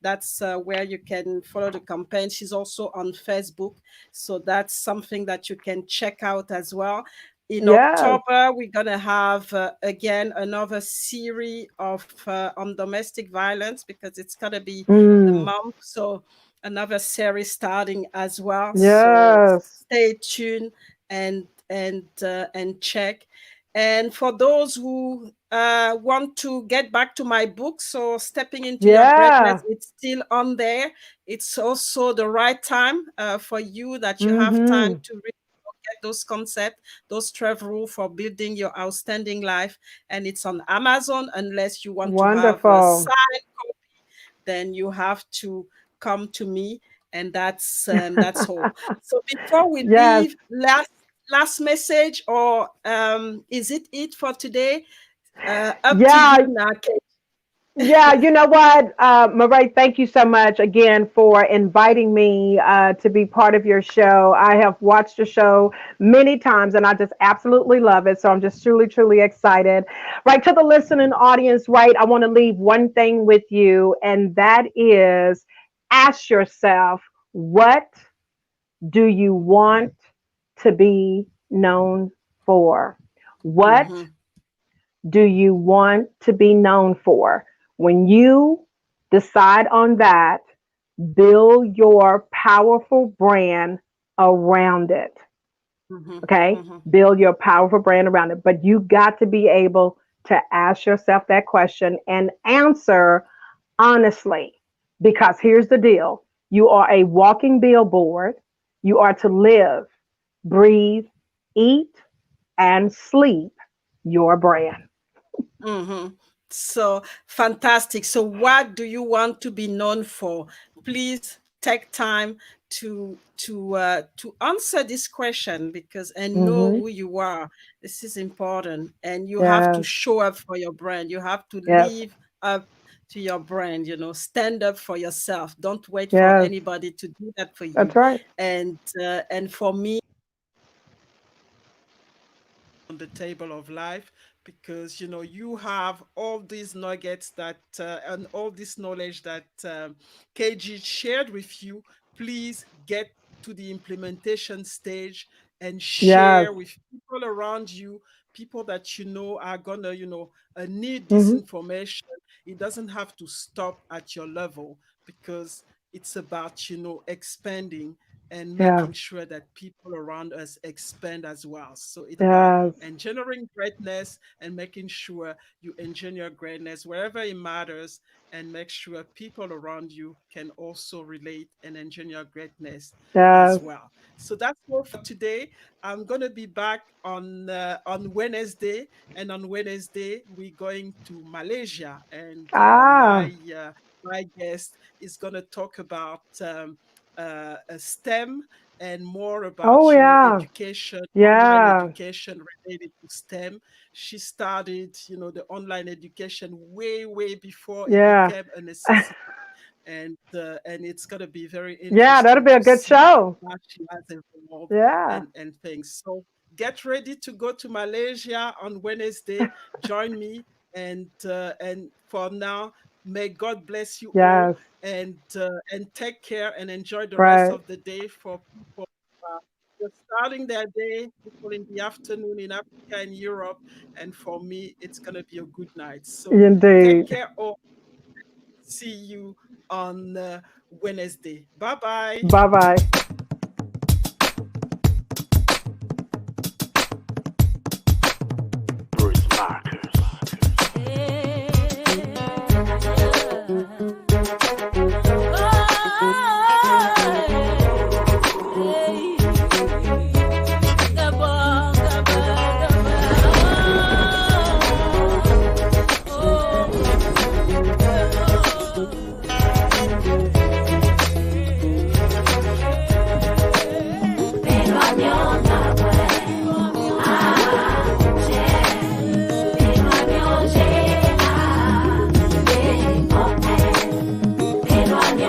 that's where you can follow the campaign. She's also on Facebook, so that's something that you can check out as well. In Yes. October, we're gonna have again another series of on domestic violence, because it's gonna be the Mm. month. So another series starting as well. So Yes. stay tuned and check. And for those who want to get back to my book, so Stepping into Your Greatness, Yeah. it's still on there. It's also the right time for you, that you have time Mhm. to really get those concepts, those 12 rules for building your outstanding life. And it's on Amazon. Unless you want to have a Wonderful. signed copy, then you have to come to me, and that's all. So before we Yes. leave, last message, or is it for today? Up to you Yeah. now, Kate. Yeah, you know what, Marae, thank you so much again for inviting me to be part of your show. I have watched the show many times and I just absolutely love it. So I'm just truly, truly excited. Right, to the listening audience, right, I want to leave one thing with you, and that is ask yourself, what do you want to be known for? What Mm-hmm. do you want to be known for? When you decide on that, build your powerful brand around it. Mm-hmm. Okay? Mm-hmm. Build your powerful brand around it. But you got to be able to ask yourself that question and answer honestly. Because here's the deal, you are a walking billboard. You are to live, breathe, eat, and sleep your brand. Mm-hmm. So fantastic. So what do you want to be known for? Please take time to answer this question, because and know Hmm. who you are. This is important, and you have to Yes. show up for your brand. You have to Yes. live up to your brand. Stand up for yourself. Don't wait for Yes. anybody to do that for That's you. right. And for me, on the table of life, because you have all these nuggets that and all this knowledge that KG shared with you. Please get to the implementation stage and Yes. share with people around you, people that are gonna need this Hmm. information. It doesn't have to stop at your level, because it's about expanding and Yeah. making sure that people around us expand as well. So it's about Yes. engineering greatness and making sure you engineer greatness wherever it matters, and make sure people around you can also relate and engineer greatness as Yes. well. So that's all for today. I'm gonna be back on Wednesday, and on Wednesday we're going to Malaysia, and Ah. my guest is gonna talk about STEM, and more Oh about yeah. education, online Yeah. education related to STEM. She started the online education way before it Yeah. became a necessity, and it's going to be very Yeah, that'll interesting be a to good see show. how she has evolved Yeah. and things. So get ready to go to Malaysia on Wednesday. Join me, and for now, may God bless you all, Yes. and take care and enjoy the rest Right. of the day. For people just starting their day, people in the afternoon in Africa and Europe, and for me, it's gonna be a good night. So take Indeed. care all. See you on Wednesday. Bye bye. Bye bye.